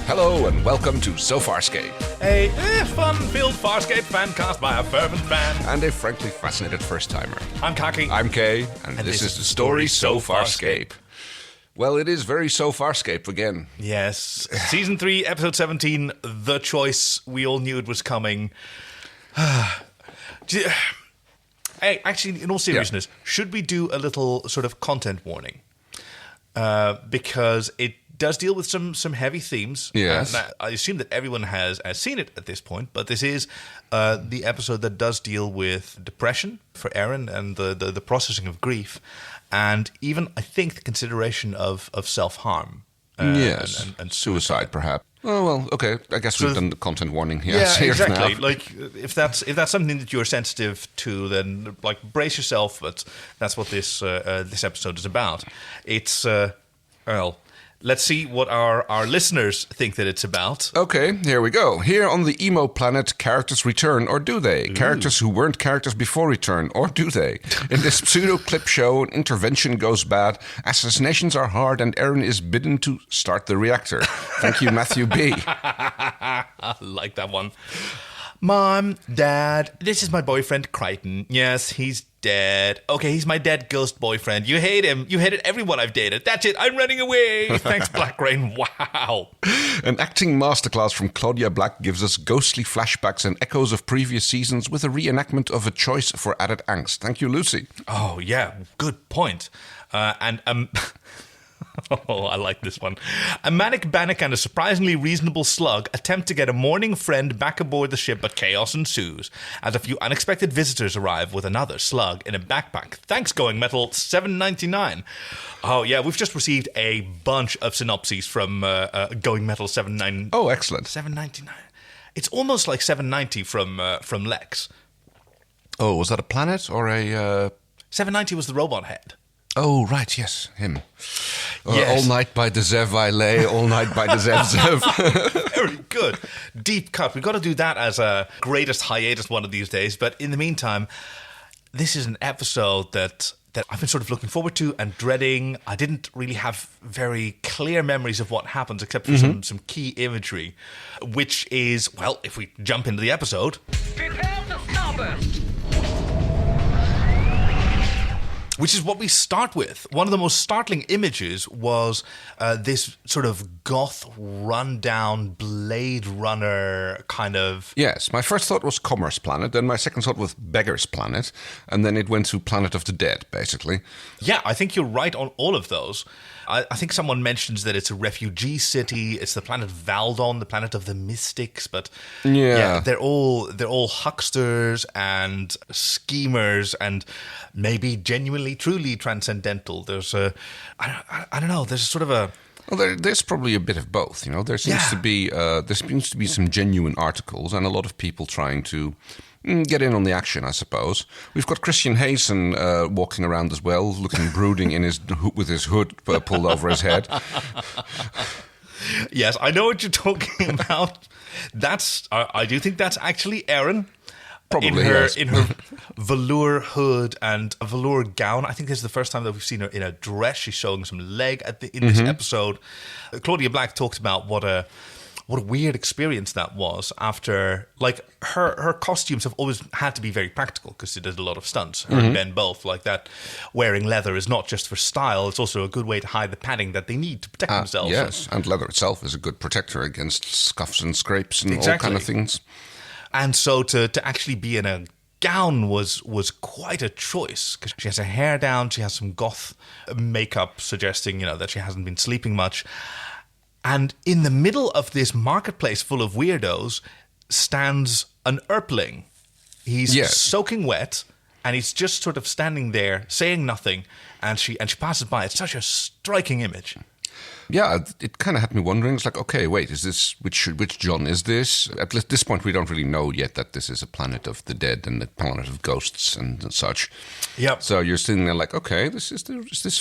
Hello and welcome to Farscape. A fun-filled Farscape fancast by a fervent fan. And a frankly fascinated first-timer. I'm Kaki. I'm Kay, and this is the story Farscape. Well, it is very Farscape again. Yes. Season 3, Episode 17, The Choice. We all knew it was coming. Hey, actually, in all seriousness, should we do a little sort of content warning? Because it does deal with some heavy themes. Yes. I assume that everyone has seen it at this point, but this is the episode that does deal with depression for Aeryn and the processing of grief, and even, I think, the consideration of self-harm. Yes, and suicide, perhaps. Oh, well, okay. I guess we've done the content warning here. Yeah, exactly. Now. Like, if that's something that you're sensitive to, then, like, brace yourself, but that's what this episode is about. It's, well... Let's see what our listeners think that it's about. Okay, here we go. Here on the emo planet, characters return, or do they? Ooh. Characters who weren't characters before return, or do they? In this pseudo clip show, an intervention goes bad, assassinations are hard, and Aeryn is bidden to start the reactor. Thank you, MatthewB. I like that one. Mom, Dad, this is my boyfriend, Crichton. Yes, he's dead. Okay, he's my dead ghost boyfriend. You hate him. You hated everyone I've dated. That's it. I'm running away. Thanks, Blackrain. Wow. An acting masterclass from Claudia Black gives us ghostly flashbacks and echoes of previous seasons with a reenactment of a choice for added angst. Thank you, Lucy. Oh, yeah. Good point. Oh, I like this one. A manic, Banic, and a surprisingly reasonable slug attempt to get a mourning friend back aboard the ship, but chaos ensues as a few unexpected visitors arrive with another slug in a backpack. Thanks, Going Metal 799. Oh, yeah, we've just received a bunch of synopses from Going Metal 799. Oh, excellent. 799. It's almost like 790 from Lex. Oh, was that a planet or a... 790 was the robot head. Oh, right, yes, him. Yes. All night by the Zev I lay, all night by the Zev. Very good. Deep cut. We've got to do that as a greatest hiatus one of these days. But in the meantime, this is an episode that I've been sort of looking forward to and dreading. I didn't really have very clear memories of what happens except for some key imagery, which is, well, if we jump into the episode... Prepare the starburst! Which is what we start with. One of the most startling images was this sort of goth, rundown, Blade Runner kind of... Yes, my first thought was Commerce Planet, then my second thought was Beggar's Planet, and then it went to Planet of the Dead, basically. Yeah, I think you're right on all of those. I think someone mentions that it's a refugee city. It's the planet Valdon, the planet of the mystics. But yeah, they're all hucksters and schemers and maybe genuinely, truly transcendental. There's I don't know. There's sort of a... Well, there's probably a bit of both. You know, there seems to be some genuine articles and a lot of people trying to get in on the action, I suppose. We've got Christian Hayson walking around as well, looking brooding with his hood pulled over his head. Yes, I know what you're talking about. I do think that's actually Aeryn. Probably in her velour hood and a velour gown. I think this is the first time that we've seen her in a dress. She's showing some leg in this episode. Claudia Black talked about what a weird experience that was after, like, her costumes have always had to be very practical because she did a lot of stunts. Her and Ben both, like that. Wearing leather is not just for style, it's also a good way to hide the padding that they need to protect themselves. Yes, and leather itself is a good protector against scuffs and scrapes and all kind of things. And so to actually be in a gown was quite a choice because she has her hair down, she has some goth makeup suggesting, that she hasn't been sleeping much. And in the middle of this marketplace full of weirdos stands an Earpling. He's soaking wet, and he's just sort of standing there saying nothing, and she passes by. It's such a striking image. Yeah, it kind of had me wondering. It's like, okay, wait, is this which John is this? At this point, we don't really know yet that this is a planet of the dead and a planet of ghosts and such. Yep. So you're sitting there like, okay, is this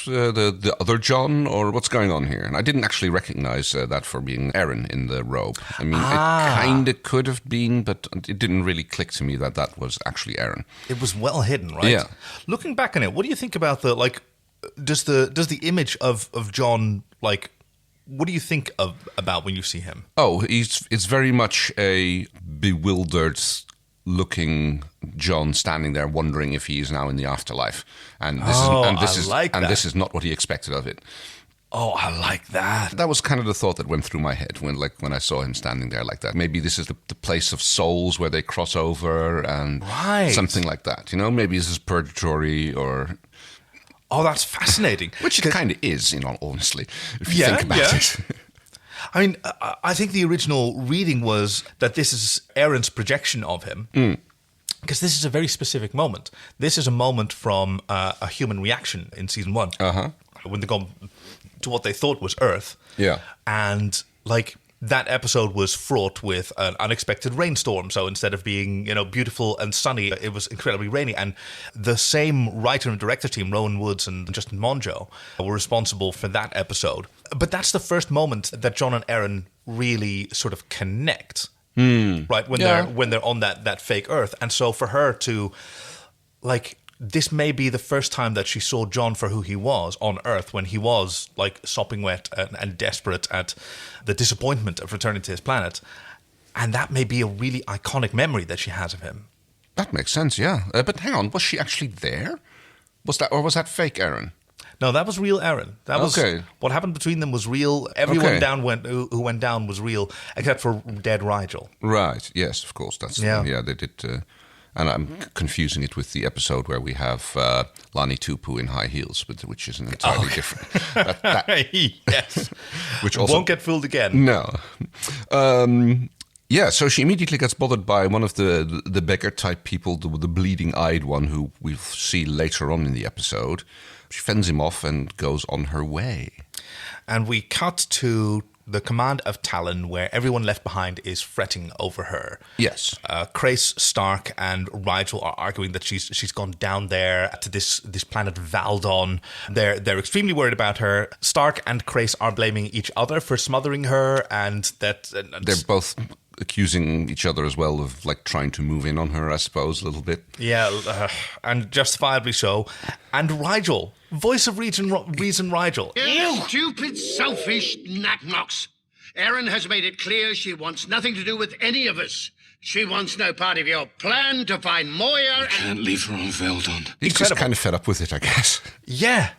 the other John, or what's going on here? And I didn't actually recognize that for being Aeryn in the robe. I mean, it kind of could have been, but it didn't really click to me that was actually Aeryn. It was well hidden, right? Yeah. Looking back on it, what do you think about does the image of John, like, What do you think about when you see him? Oh, it's very much a bewildered looking John standing there wondering if he is now in the afterlife. And this is not what he expected of it. Oh, I like that. That was kind of the thought that went through my head when I saw him standing there like that. Maybe this is the place of souls where they cross over and something like that. You know, maybe this is purgatory or... Oh, that's fascinating. Which it kind of is, you know, honestly, if you think about it. I mean, I think the original reading was that this is Aeryn's projection of him. Because this is a very specific moment. This is a moment from a human reaction in season 1. When they go to what they thought was Earth. Yeah. And, like, that episode was fraught with an unexpected rainstorm. So instead of being, you know, beautiful and sunny, it was incredibly rainy. And the same writer and director team, Rowan Woods and Justin Monjo, were responsible for that episode. But that's the first moment that John and Aeryn really sort of connect, right? When they're on that fake Earth. And so for her to, like... This may be the first time that she saw John for who he was on Earth, when he was like sopping wet and desperate at the disappointment of returning to his planet. And that may be a really iconic memory that she has of him. That makes sense, yeah. But hang on, was she actually there? Was that fake Aeryn? No, that was real Aeryn. That was what happened between them was real. Everyone who went down was real, except for dead Rigel. Right. Yes, of course. That's they did. And I'm confusing it with the episode where we have Lani Tupu in high heels, which is an entirely different. Yes, which also won't get fooled again. No. So she immediately gets bothered by one of the beggar type people, the bleeding-eyed one who we'll see later on in the episode. She fends him off and goes on her way. And we cut to the command of Talon, where everyone left behind is fretting over her. Yes. Crace, Stark, and Rigel are arguing that she's gone down there to this planet Valdon. They're extremely worried about her. Stark and Crace are blaming each other for smothering her, and that they're both accusing each other as well of like trying to move in on her, I suppose, a little bit. Yeah, and justifiably so. And Rigel, voice of reason Rigel. You stupid, selfish knack-knocks. Aeryn has made it clear she wants nothing to do with any of us. She wants no part of your plan to find Moya. You can't leave her on Veldon. He's just kind of fed up with it, I guess. Yeah.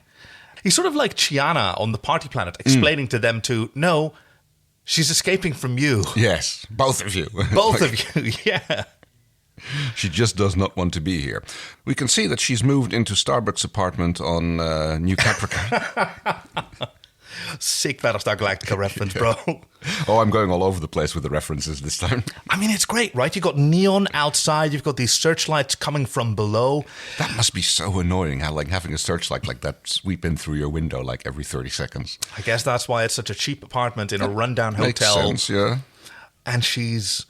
He's sort of like Chiana on the party planet, explaining to them no, she's escaping from you. Yes, both of you. Both of you, yeah. She just does not want to be here. We can see that she's moved into Starbuck's apartment on New Capricorn. Sick Battlestar Galactica reference, bro. Oh, I'm going all over the place with the references this time. I mean, it's great, right? You've got neon outside. You've got these searchlights coming from below. That must be so annoying, having a searchlight like that sweep in through your window like every 30 seconds. I guess that's why it's such a cheap apartment in a rundown hotel. Makes sense, yeah. And she's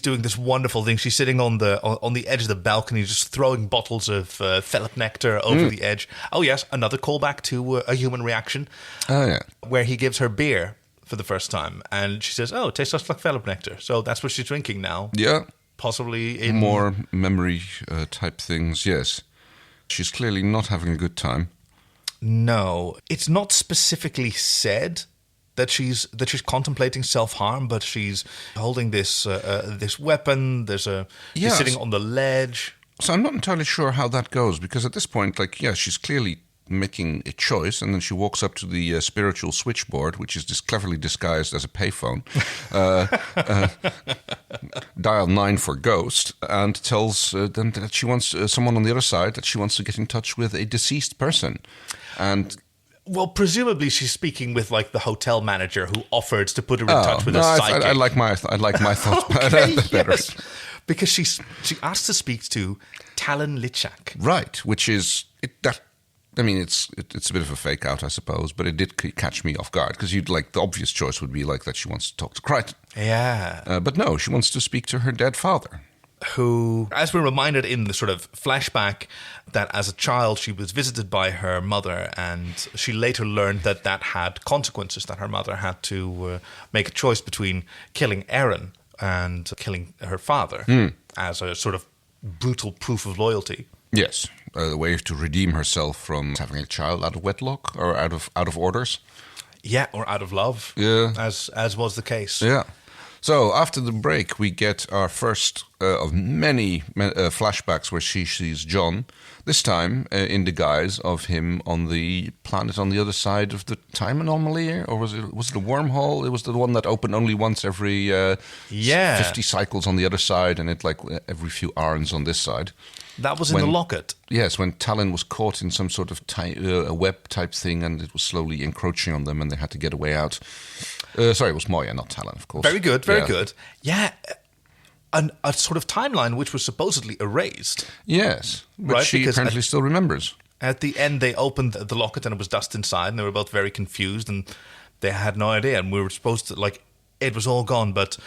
doing this wonderful thing. She's sitting on the edge of the balcony, just throwing bottles of Felip nectar over the edge. Oh yes, another callback to a human reaction. Oh yeah, where he gives her beer for the first time, and she says, "Oh, it tastes just like Felip nectar." So that's what she's drinking now. Yeah, possibly in more memory type things. Yes, she's clearly not having a good time. No, it's not specifically said that she's contemplating self-harm, but she's holding this weapon. She's sitting on the ledge. So I'm not entirely sure how that goes, because at this point, she's clearly making a choice, and then she walks up to the spiritual switchboard, which is just cleverly disguised as a payphone. Dial 9 for ghost, and tells them that she wants someone on the other side, that she wants to get in touch with a deceased person. And well, presumably she's speaking with the hotel manager who offered to put her in touch with a psychic. I like my thoughts better. Yes. Because she asked to speak to Talon Lichak. Right, which is it's a bit of a fake out, I suppose, but it did catch me off guard, because the obvious choice would be that she wants to talk to Crichton. Yeah. But no, she wants to speak to her dead father. Who, as we're reminded in the sort of flashback, that as a child she was visited by her mother, and she later learned that had consequences, that her mother had to make a choice between killing Aeryn and killing her father as a sort of brutal proof of loyalty. Yes, a way to redeem herself from having a child out of wedlock or out of orders. Yeah, or out of love. Yeah. As was the case. Yeah. So after the break, we get our first of many flashbacks where she sees John, this time in the guise of him on the planet on the other side of the time anomaly, or was it a wormhole? It was the one that opened only once every 50 cycles on the other side, and it like every few arns on this side. That was in the locket. Yes, when Talon was caught in some sort of a web type thing, and it was slowly encroaching on them, and they had to get a way out. Sorry, it was Moya, not Talon, of course. Very good, very good. Yeah, a sort of timeline which was supposedly erased. Yes, but she apparently still remembers. At the end, they opened the locket, and it was dust inside, and they were both very confused, and they had no idea, and we were supposed to, like, it was all gone, but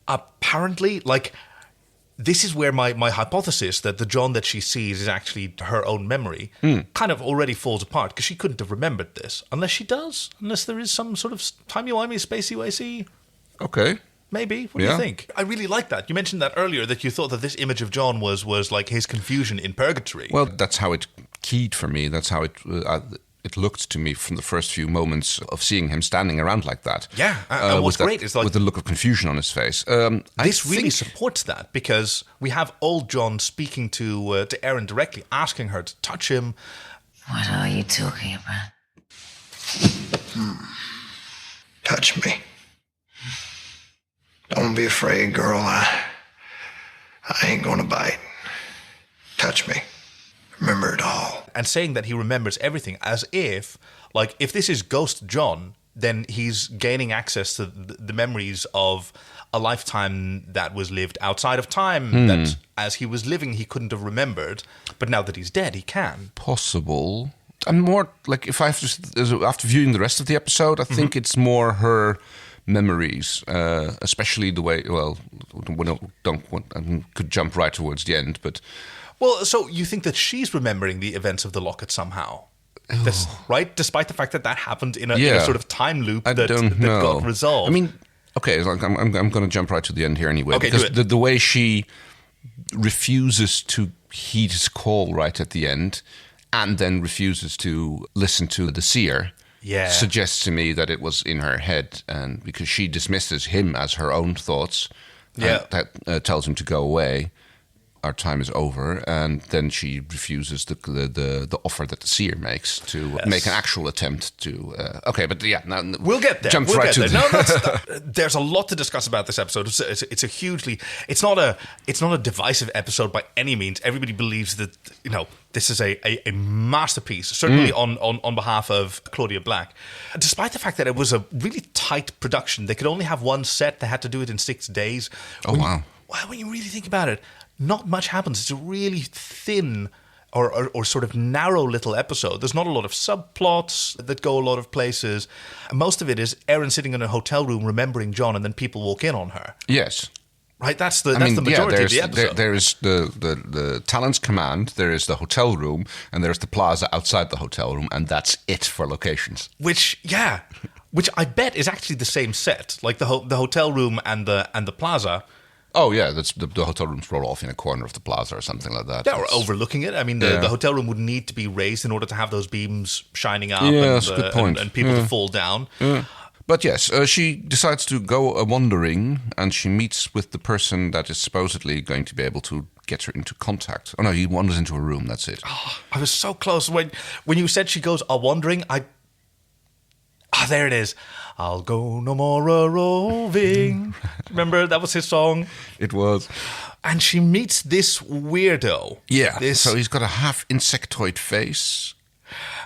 apparently, like... This is where my hypothesis that the John that she sees is actually her own memory kind of already falls apart, because she couldn't have remembered this. Unless she does. Unless there is some sort of timey-wimey, spacey-wacey. Okay. Maybe. What do you think? I really like that. You mentioned that earlier, that you thought that this image of John was like his confusion in purgatory. Well, that's how it keyed for me. That's how it looked to me from the first few moments of seeing him standing around like that. Yeah, and what's great is like... with the look of confusion on his face. This really supports that, because we have old John speaking to Aeryn directly, asking her to touch him. What are you talking about? Touch me. Don't be afraid, girl. I ain't gonna bite. Touch me. Remember it all. And saying that he remembers everything, as if, like, if this is Ghost John, then he's gaining access to the memories of a lifetime that was lived outside of time, that as he was living he couldn't have remembered, but now that he's dead he can. Possible. And more, like, if I have to, after viewing the rest of the episode, I think it's more her memories, especially the way, well, I could jump right towards the end, but... Well, so you think that she's remembering the events of the locket somehow, right? Despite the fact that happened in a sort of time loop that got resolved. I mean, okay, I'm going to jump right to the end here anyway. Okay, because do it. The way she refuses to heed his call right at the end, and then refuses to listen to the seer, suggests to me that it was in her head, and because she dismisses him as her own thoughts, that tells him to go away. Our time is over, and then she refuses the offer that the seer makes to make an actual attempt to. Okay, but now we'll get there. There's a lot to discuss about this episode. It's a hugely. It's not a divisive episode by any means. Everybody believes that this is a masterpiece. Certainly on behalf of Claudia Black, despite the fact that it was a really tight production. They could only have one set. They had to do it in 6 days. Wow! When you really think about it. Not much happens. It's a really thin or sort of narrow little episode. There's not a lot of subplots that go a lot of places. Most of it is Aeryn sitting in a hotel room remembering John, and then people walk in on her. Yes. Right? That's the majority of the episode. There is the Talon's command, there is the hotel room, and there's the plaza outside the hotel room, and that's it for locations. Which I bet is actually the same set. Like the hotel room and the plaza. Oh, yeah, that's the hotel room's rolled off in a corner of the plaza or something like that. Yeah, or overlooking it. I mean, the hotel room would need to be raised in order to have those beams shining up that's a good point. And people to fall down. Yeah. But yes, she decides to go a-wandering, and she meets with the person that is supposedly going to be able to get her into contact. Oh, no, he wanders into a room, that's it. Oh, I was so close. When you said she goes a-wandering, there it is. I'll go no more a-roving. Remember, that was his song? It was. And she meets this weirdo. Yeah, so he's got a half insectoid face,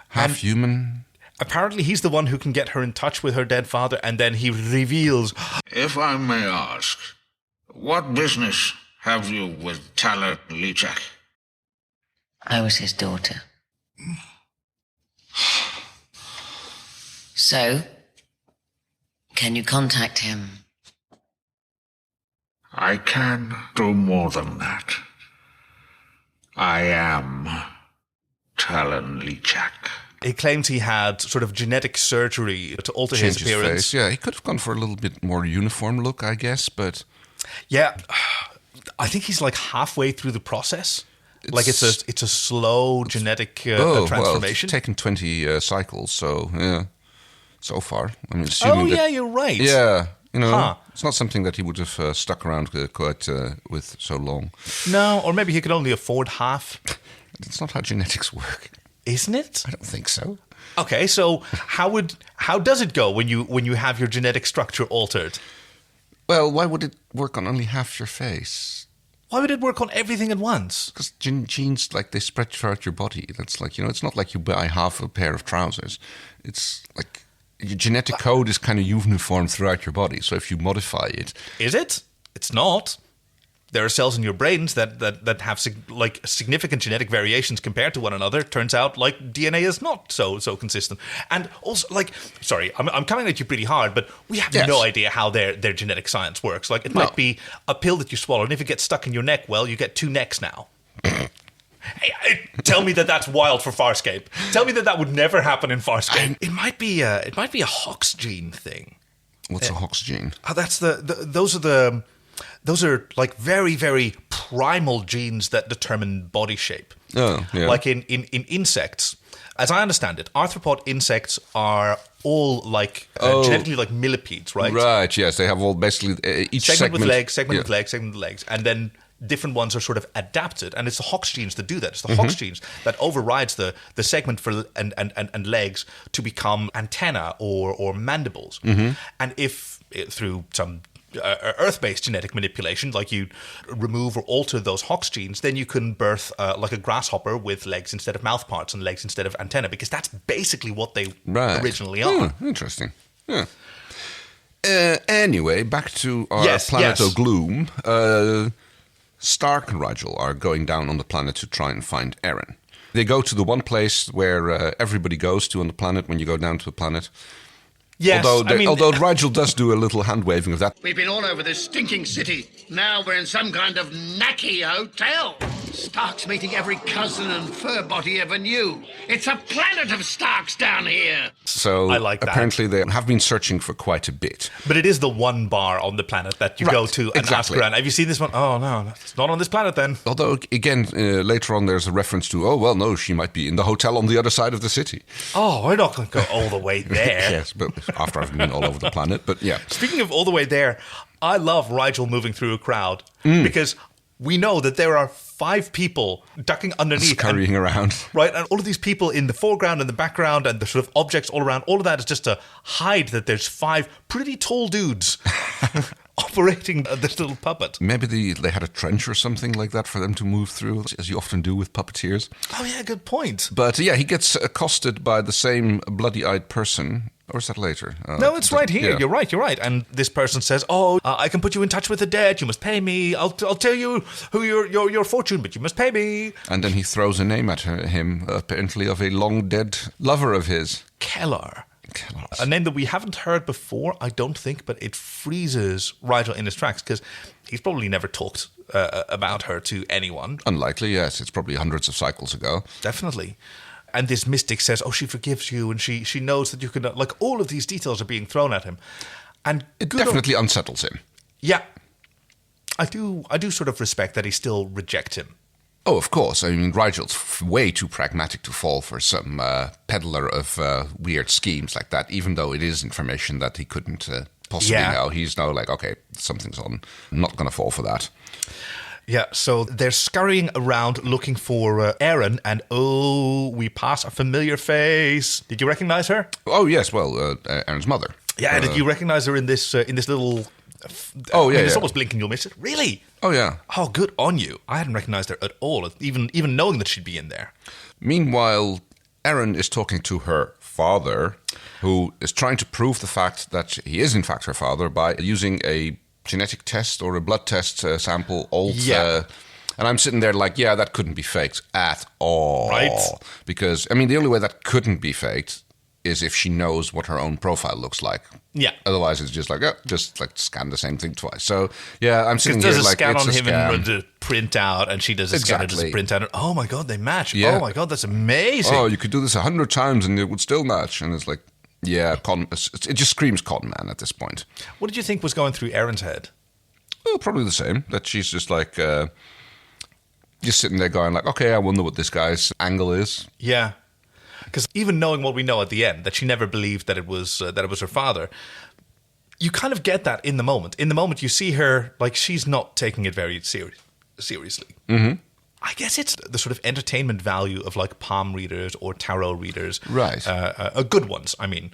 half human. Apparently he's the one who can get her in touch with her dead father, and then he reveals... If I may ask, what business have you with Talon Lichak? I was his daughter. So, can you contact him? I can do more than that. I am Talon Lichak. He claims he had sort of genetic surgery to alter his appearance. Face. Yeah, he could have gone for a little bit more uniform look, I guess, but... Yeah, I think he's like halfway through the process. It's a slow genetic transformation. Well, it's taken 20 cycles, so yeah. so far. I mean, assuming you're right. Yeah, it's not something that he would have stuck around quite with so long. No, or maybe he could only afford half. That's not how genetics work. Isn't it? I don't think so. Okay, so how does it go when you have your genetic structure altered? Well, why would it work on only half your face? Why would it work on everything at once? Because genes, like, they spread throughout your body. That's like, it's not like you buy half a pair of trousers. It's like your genetic code is kind of uniform throughout your body. So if you modify it... Is it? It's not. There are cells in your brains that have significant genetic variations compared to one another. Turns out, like, DNA is not so consistent. And also, like, sorry, I'm coming at you pretty hard, but we have no idea how their genetic science works. Like, it might be a pill that you swallow, and if it gets stuck in your neck, well, you get 2 necks now. Hey, tell me that's wild for Farscape. Tell me that would never happen in Farscape. It might be a Hox gene thing. What's a Hox gene? That's those are like very, very primal genes that determine body shape. Oh, yeah. Like in insects, as I understand it, arthropod insects are all like genetically like millipedes, right? Right, yes. They have all basically each segment with legs, segment with legs, segment with legs. And then different ones are sort of adapted. And it's the Hox genes that do that. It's the Hox genes that overrides the segment for and legs to become antenna or mandibles. And if through some Earth-based genetic manipulation, like you remove or alter those Hox genes, then you can birth like a grasshopper with legs instead of mouth parts and legs instead of antenna, because that's basically what they originally are. Interesting. Yeah. Anyway, back to our planet of gloom. Stark and Rigel are going down on the planet to try and find Aeryn. They go to the one place where everybody goes to on the planet when you go down to a planet. Yes, although Rigel does do a little hand-waving of that. We've been all over this stinking city. Now we're in some kind of knacky hotel. Stark's meeting every cousin and furbot he ever knew. It's a planet of Starks down here. So I like that. Apparently they have been searching for quite a bit. But it is the one bar on the planet that you go to and ask around. Have you seen this one? Oh, no, it's not on this planet then. Although, again, later on there's a reference to, oh, well, no, she might be in the hotel on the other side of the city. Oh, we're not going to go all the way there. Yes, but after I've been all over the planet, but yeah. Speaking of all the way there, I love Rigel moving through a crowd because we know that there are 5 people ducking underneath. Scurrying around. Right, and all of these people in the foreground and the background and the sort of objects all around, all of that is just to hide that there's 5 pretty tall dudes operating this little puppet. Maybe they had a trench or something like that for them to move through, as you often do with puppeteers. Oh yeah, good point. But yeah, he gets accosted by the same bloody-eyed person. Or is that later? No, it's right here. Yeah. You're right. And this person says, "Oh, I can put you in touch with the dead. You must pay me. I'll tell you who your fortune, but you must pay me." And then he throws a name at him, apparently of a long dead lover of his, Keller. A name that we haven't heard before, I don't think, but it freezes Rigel in his tracks because he's probably never talked about her to anyone. Unlikely, yes. It's probably hundreds of cycles ago. Definitely. And this mystic says, oh, she forgives you, and she knows that you can... Like, all of these details are being thrown at him. And it definitely unsettles him. Yeah. I do sort of respect that he still rejects him. Oh, of course. I mean, Rigel's way too pragmatic to fall for some peddler of weird schemes like that, even though it is information that he couldn't possibly know. He's now like, okay, something's on. I'm not going to fall for that. Yeah, so they're scurrying around looking for Aeryn, and we pass a familiar face. Did you recognize her? Oh, yes, well, Aeryn's mother. Yeah, did you recognize her in this little... It's almost blinking you'll miss it. Really? Oh, yeah. Oh, good on you. I hadn't recognized her at all, even knowing that she'd be in there. Meanwhile, Aeryn is talking to her father, who is trying to prove the fact that he is in fact her father by using a genetic test or a blood test sample. And I'm sitting there like, that couldn't be faked at all. Right. Because, I mean, the only way that couldn't be faked is if she knows what her own profile looks like. Yeah. Otherwise, it's just like, scan the same thing twice. So, yeah, I'm sitting here like, scan it's on a him scam. and run the print out, and she does a scan and just print out. Oh, my God, they match. Yeah. Oh, my God, that's amazing. Oh, you could do this 100 times and it would still match. And it's like, it just screams con man at this point. What did you think was going through Aeryn's head? Well, probably the same. That she's just like, just sitting there going like, okay, I wonder what this guy's angle is. Yeah. Because even knowing what we know at the end, that she never believed that it was her father, you kind of get that in the moment. In the moment, you see her, like, she's not taking it very seriously. Mm-hmm. I guess it's the sort of entertainment value of, like, palm readers or tarot readers. Right. Good ones, I mean.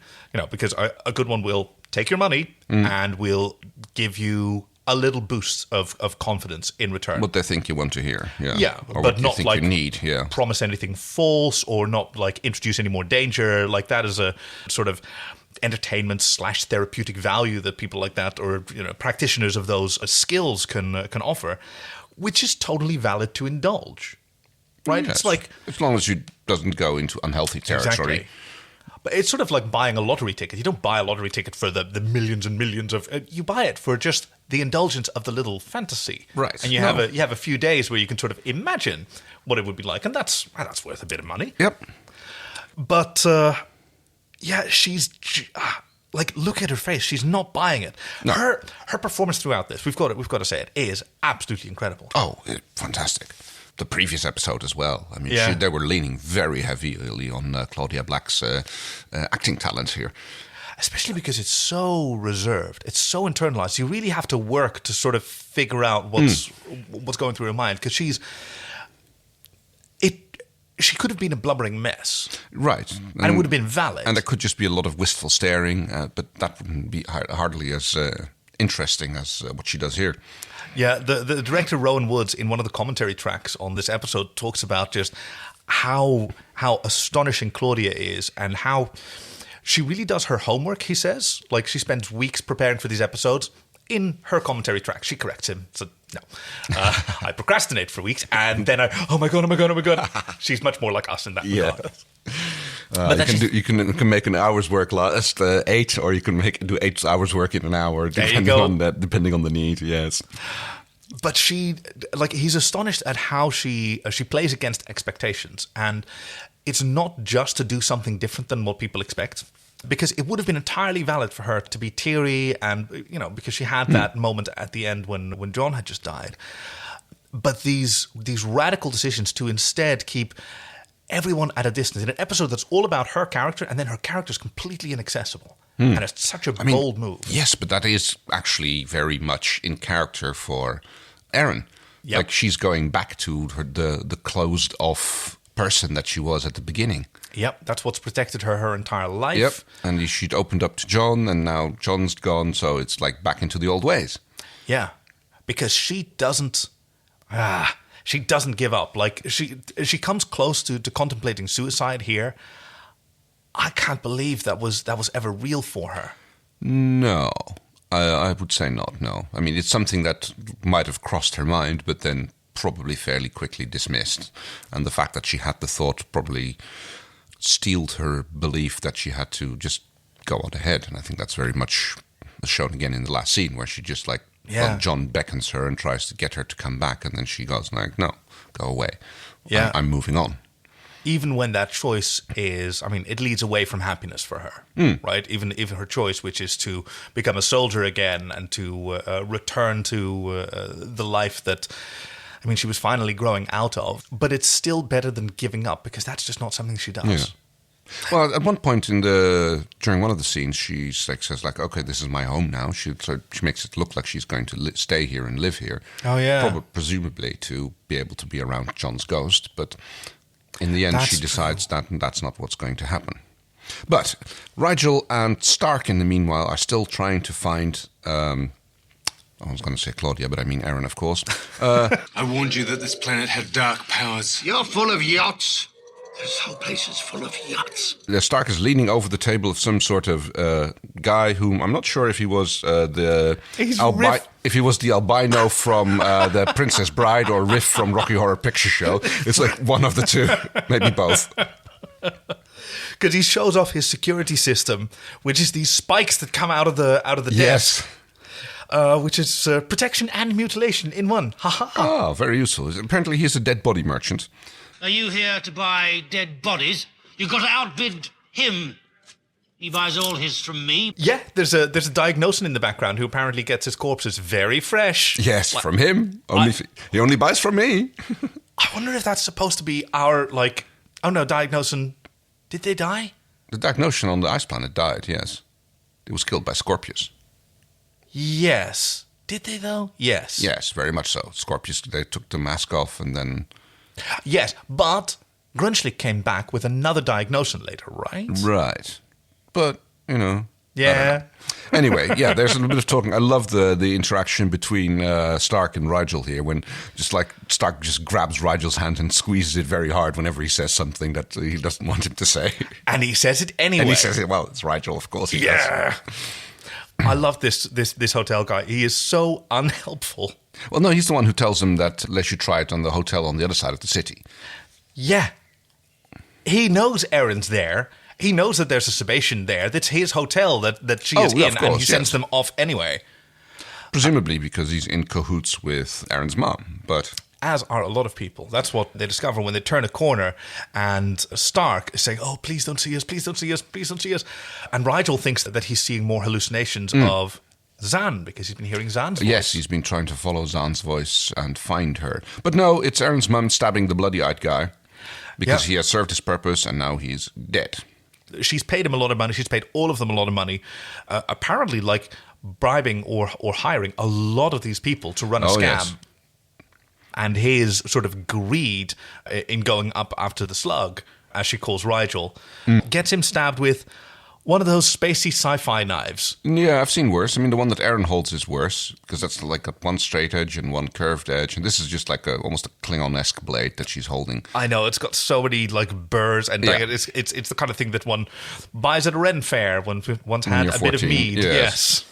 Because a good one will take your money and will give you a little boost of confidence in return. What they think you want to hear, yeah. Yeah, or but what not you think like you need, yeah. promise anything false or not like introduce any more danger. Like that is a sort of entertainment / therapeutic value that people like that or practitioners of those skills can offer, which is totally valid to indulge. Right? Yes. It's like as long as you doesn't go into unhealthy territory. Exactly. But it's sort of like buying a lottery ticket. You don't buy a lottery ticket for the millions and millions of. You buy it for just the indulgence of the little fantasy, right? And you have a few days where you can sort of imagine what it would be like, and that's worth a bit of money. Yep. But she's like, look at her face. She's not buying it. No. Her performance throughout this, we've got to say it, is absolutely incredible. Oh, fantastic. The previous episode as well. I mean, they were leaning very heavily on Claudia Black's acting talent here. Especially because it's so reserved. It's so internalized. You really have to work to sort of figure out what's going through her mind. Because she could have been a blubbering mess. Right. And it would have been valid. And there could just be a lot of wistful staring, but that wouldn't be hardly as interesting as what she does here. Yeah, the director Rowan Woods in one of the commentary tracks on this episode talks about just how astonishing Claudia is and how she really does her homework, he says. Like, she spends weeks preparing for these episodes. In her commentary track, she corrects him. So, no. I procrastinate for weeks and then oh my God. She's much more like us in that regard. You can make an hour's work last 8, or you can do 8 hours work in an hour, depending on the need. Yes, but he's astonished at how she plays against expectations, and it's not just to do something different than what people expect, because it would have been entirely valid for her to be teary, and because she had that moment at the end when John had just died. But these radical decisions to instead keep everyone at a distance in an episode that's all about her character, and then her character's completely inaccessible. And it's such a bold move. Yes, but that is actually very much in character for Aeryn. Yep. Like, she's going back to the closed off person that she was at the beginning. Yep, that's what's protected her entire life. Yep, and she'd opened up to John, and now John's gone, so it's like back into the old ways. Yeah, because she doesn't give up. Like, she comes close to contemplating suicide here. I can't believe that was ever real for her. No, I would say not, no. I mean, it's something that might have crossed her mind, but then probably fairly quickly dismissed. And the fact that she had the thought probably steeled her belief that she had to just go on ahead. And I think that's very much shown again in the last scene, where she just John beckons her and tries to get her to come back, and then she goes like, no, go away. Yeah. I'm moving on. Even when that choice is, it leads away from happiness for her, right? Even her choice, which is to become a soldier again and to return to the life that, she was finally growing out of. But it's still better than giving up, because that's just not something she does. Yeah. Well, at one point during one of the scenes, she says, okay, this is my home now. She makes it look like she's going to stay here and live here. Oh, yeah. Presumably to be able to be around John's ghost. But in the end, she decides that that's not what's going to happen. But Rigel and Stark, in the meanwhile, are still trying to find... I was going to say Claudia, but I mean Aeryn, of course. I warned you that this planet had dark powers. You're full of yachts. This whole place is full of yachts. Stark is leaning over the table of some sort of guy whom I'm not sure if he was the albino from the Princess Bride or Riff from Rocky Horror Picture Show. It's like one of the two, maybe both. Because he shows off his security system, which is these spikes that come out of the desk. Which is protection and mutilation in one. Ha ha. Oh, very useful. Apparently he's a dead body merchant. Are you here to buy dead bodies? You've got to outbid him. He buys all his from me. Yeah, there's a diagnosis in the background who apparently gets his corpses very fresh. Yes, from him. He only buys from me. I wonder if that's supposed to be our, diagnosis. Did they die? The Diagnostian on the ice planet died, yes. It was killed by Scorpius. Yes. Did they, though? Yes. Yes, very much so. Scorpius, they took the mask off and then... Yes, but Grunchlick came back with another Diagnostian later, right? Right. But, you know... Yeah. Anyway, yeah, there's a little bit of talking. I love the interaction between Stark and Rigel here, when just like Stark just grabs Rigel's hand and squeezes it very hard whenever he says something that he doesn't want him to say. And he says it anyway. And he says it, well, it's Rigel, of course he does. I love this hotel guy. He is so unhelpful. Well, no, he's the one who tells him that they should try it on the hotel on the other side of the city. Yeah. He knows Aeryn's there. He knows that there's a Sebastian there. That's his hotel that she is in, and he sends them off anyway. Presumably because he's in cahoots with Aeryn's mom, but... As are a lot of people. That's what they discover when they turn a corner, and Stark is saying, oh, please don't see us, please don't see us, please don't see us. And Rigel thinks that he's seeing more hallucinations of Zan, because he's been hearing Zan's voice. Yes, he's been trying to follow Zan's voice and find her. But no, it's Aeryn's mom stabbing the bloody-eyed guy, because he has served his purpose and now he's dead. She's paid him a lot of money. She's paid all of them a lot of money. Apparently, like, bribing or hiring a lot of these people to run a scam. Yes. And his sort of greed in going up after the slug, as she calls Rigel, gets him stabbed with one of those spacey sci-fi knives. Yeah, I've seen worse. I mean, the one that Aeryn holds is worse, because that's like one straight edge and one curved edge. And this is just like almost a Klingon-esque blade that she's holding. I know, it's got so many like burrs, and like, it's the kind of thing that one buys at a Ren fair when one's had a bit of mead. Yes.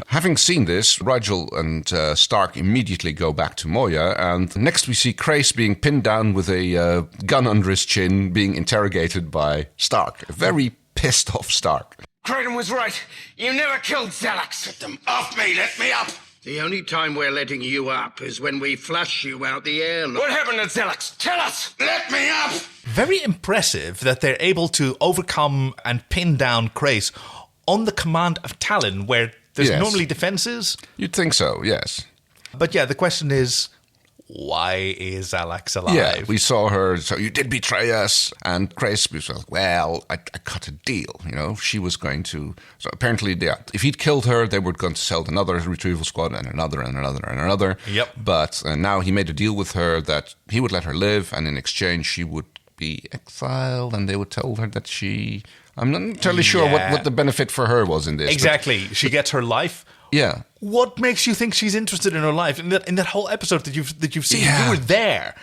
Having seen this, Rigel and Stark immediately go back to Moya, and next we see Crais being pinned down with a gun under his chin, being interrogated by Stark. A very pissed off Stark. Crichton was right. You never killed Zelax. Get them off me. Let me up. The only time we're letting you up is when we flush you out the airlock. What happened to Zelax? Tell us. Let me up. Very impressive that they're able to overcome and pin down Crais on the command of Talon, where there's normally defenses. You'd think so, yes. But yeah, the question is, why is Zelax alive? Yeah, we saw her, so you did betray us. And Crais was like, well, I cut a deal, you know. She was going to... So apparently, if he'd killed her, they were going to sell another retrieval squad and another and another and another. Yep. But now he made a deal with her that he would let her live, and in exchange, she would be exiled, and they would tell her that she... I'm not entirely sure what the benefit for her was in this. Exactly. She gets her life. Yeah. What makes you think she's interested in her life? In that whole episode that you've seen, you were there.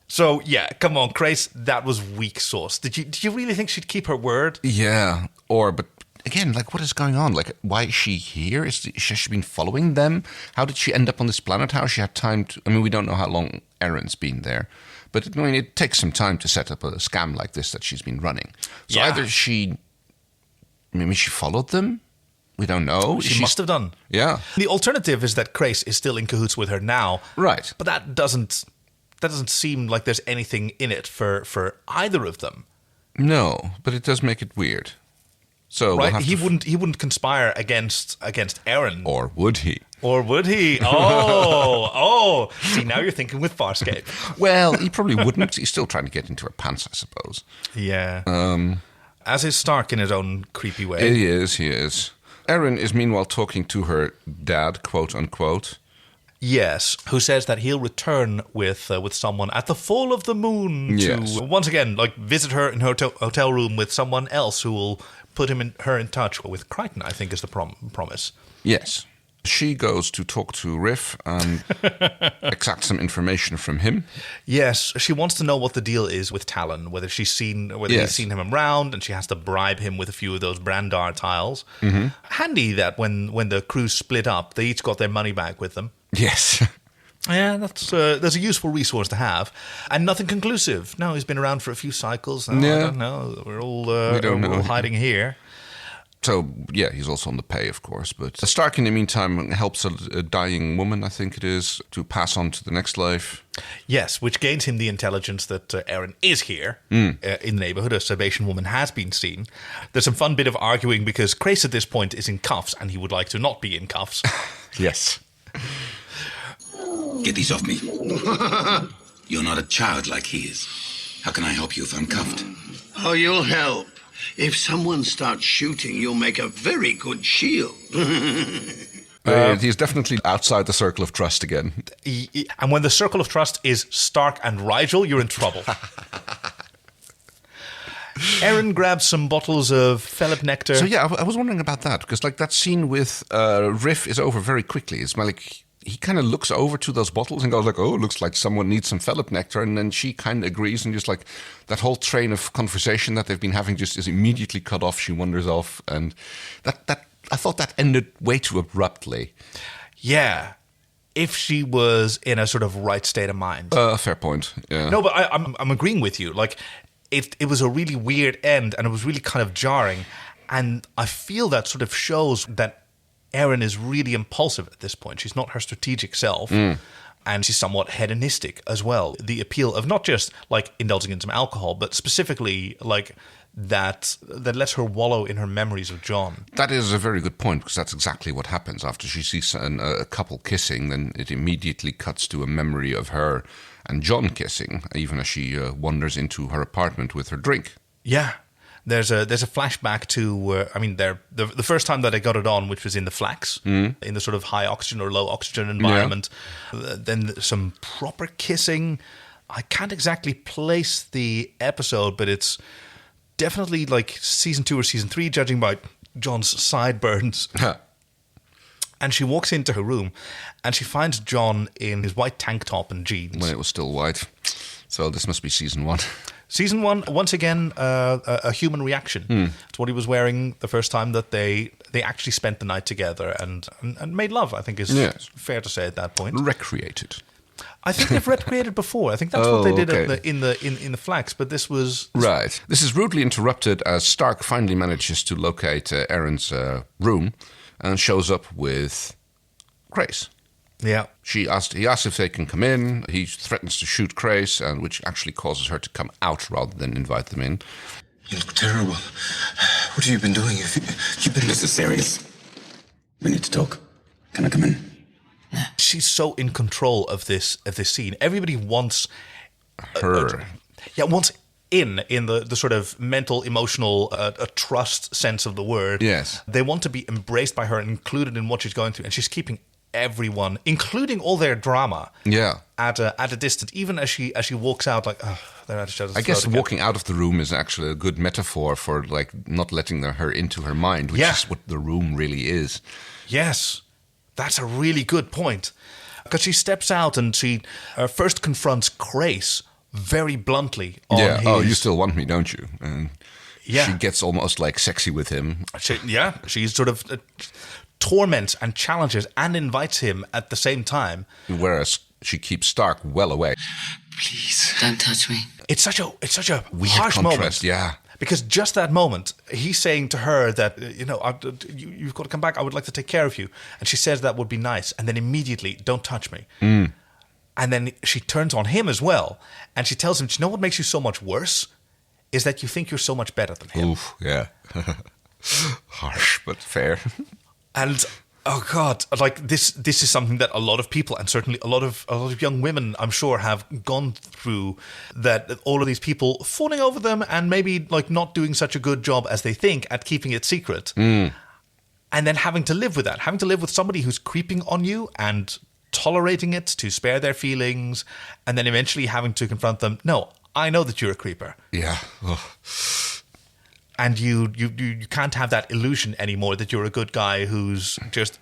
So yeah, come on, Crais, that was weak sauce. Did you really think she'd keep her word? Yeah. But again, like, what is going on? Like, why is she here? Has she been following them? How did she end up on this planet? How has she had time to... I mean, we don't know how long Aeryn's been there. But I mean, it takes some time to set up a scam like this that she's been running. So either maybe she followed them. We don't know. She must have done. Yeah. The alternative is that Crais is still in cahoots with her now. Right. But that doesn't seem like there's anything in it for either of them. No, but it does make it weird. So right, he wouldn't conspire against Aeryn. Or would he? Or would he? Oh. See, now you're thinking with Farscape. Well, he probably wouldn't. He's still trying to get into her pants, I suppose. Yeah. As is Stark in his own creepy way. He is. Aeryn is meanwhile talking to her dad, quote unquote. Yes, who says that he'll return with someone at the full of the moon to once again visit her in her hotel room with someone else who will put her in touch with Crichton, I think is the promise. Yes. She goes to talk to Riff and extract some information from him. Yes, she wants to know what the deal is with Talon, whether he's seen him around, and she has to bribe him with a few of those Brandar tiles. Mm-hmm. Handy that when the crew split up, they each got their money back with them. Yes. Yeah, that's a useful resource to have, and nothing conclusive. No, he's been around for a few cycles. No, I don't know. We're all hiding here. So, yeah, he's also on the pay, of course. But Stark, in the meantime, helps a dying woman, I think it is, to pass on to the next life. Yes, which gains him the intelligence that Aeryn is here in the neighborhood. A Sebastian woman has been seen. There's some fun bit of arguing because Crais at this point is in cuffs, and he would like to not be in cuffs. Yes. Get these off me. You're not a child like he is. How can I help you if I'm cuffed? Oh, you'll help. If someone starts shooting, you'll make a very good shield. He's definitely outside the circle of trust again. And when the circle of trust is Stark and Rigel, you're in trouble. Aeryn grabs some bottles of Felip nectar. So yeah, I was wondering about that, because like that scene with Riff is over very quickly. It's like he kind of looks over to those bottles and goes like, oh, looks like someone needs some Felip nectar, and then she kind of agrees, and just like that whole train of conversation that they've been having just is immediately cut off. She wanders off, and that I thought that ended way too abruptly. Yeah. If she was in a sort of right state of mind. Fair point, yeah. No, but I'm agreeing with you. Like, it was a really weird end, and it was really kind of jarring. And I feel that sort of shows that Aeryn is really impulsive at this point. She's not her strategic self. And she's somewhat hedonistic as well. The appeal of not just like indulging in some alcohol, but specifically like that lets her wallow in her memories of John. That is a very good point, because that's exactly what happens. After she sees a couple kissing, then it immediately cuts to a memory of her and John kissing, even as she wanders into her apartment with her drink. Yeah. There's a flashback to, the first time that I got it on, which was in the flax, in the sort of high oxygen or low oxygen environment. Yeah. Then some proper kissing. I can't exactly place the episode, but it's definitely like season 2 or season 3, judging by John's sideburns. And she walks into her room, and she finds John in his white tank top and jeans. When it was still white. So this must be season 1. Season 1, once again, a human reaction to what he was wearing the first time that they actually spent the night together and made love, I think is fair to say at that point. Recreated. I think they've recreated before. I think that's what they did in the flax, but this was... Right. This is rudely interrupted as Stark finally manages to locate Aeryn's room and shows up with Grace. Yeah. He asks if they can come in. He threatens to shoot Grace, and which actually causes her to come out rather than invite them in. You look terrible. What have you been doing? You've been... This is serious. We need to talk. Can I come in? She's so in control of this scene. Everybody wants her. Wants in the sort of mental, emotional, a trust sense of the word. Yes. They want to be embraced by her and included in what she's going through, and she's keeping everyone, including all their drama, at a distance. Even as she walks out, like, oh, they're at each other's I guess throat again. walking out of the room is actually a good metaphor for like not letting her into her mind, which is what the room really is. Yes, that's a really good point. Because she steps out and she first confronts Grace very bluntly. On his... Oh, you still want me, don't you? And she gets almost like sexy with him. She's sort of torments and challenges and invites him at the same time. Whereas she keeps Stark well away. Please don't touch me. It's such a weird harsh contrast, moment. Because just that moment, he's saying to her that, you've got to come back. I would like to take care of you. And she says that would be nice. And then immediately, don't touch me. And then she turns on him as well. And she tells him, do you know what makes you so much worse? Is that you think you're so much better than him. Oof, yeah. Harsh, but fair. And oh God, like this is something that a lot of people, and certainly a lot of young women, I'm sure, have gone through. That all of these people fawning over them and maybe like not doing such a good job as they think at keeping it secret, and then having to live with that, having to live with somebody who's creeping on you and tolerating it to spare their feelings, and then eventually having to confront them. No, I know that you're a creeper. Yeah. Ugh. And you can't have that illusion anymore that you're a good guy who's just...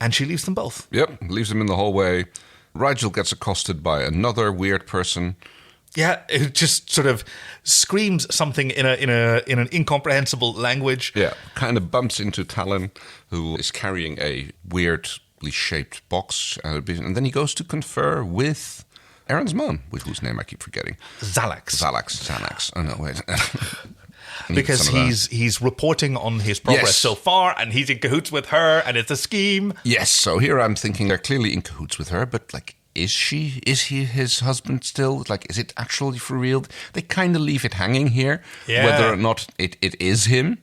And she leaves them both. Yep, leaves them in the hallway. Rigel gets accosted by another weird person. Yeah, it just sort of screams something in an incomprehensible language. Yeah, kind of bumps into Talon, who is carrying a weirdly shaped box. And then he goes to confer with Aeryn's mom, with whose name I keep forgetting. Xanax. Oh, no, wait. Because he's reporting on his progress so far, and he's in cahoots with her, and it's a scheme. Yes, so here I'm thinking they're clearly in cahoots with her, but, like, is he his husband still? Like, is it actually for real? They kind of leave it hanging here, whether or not it is him.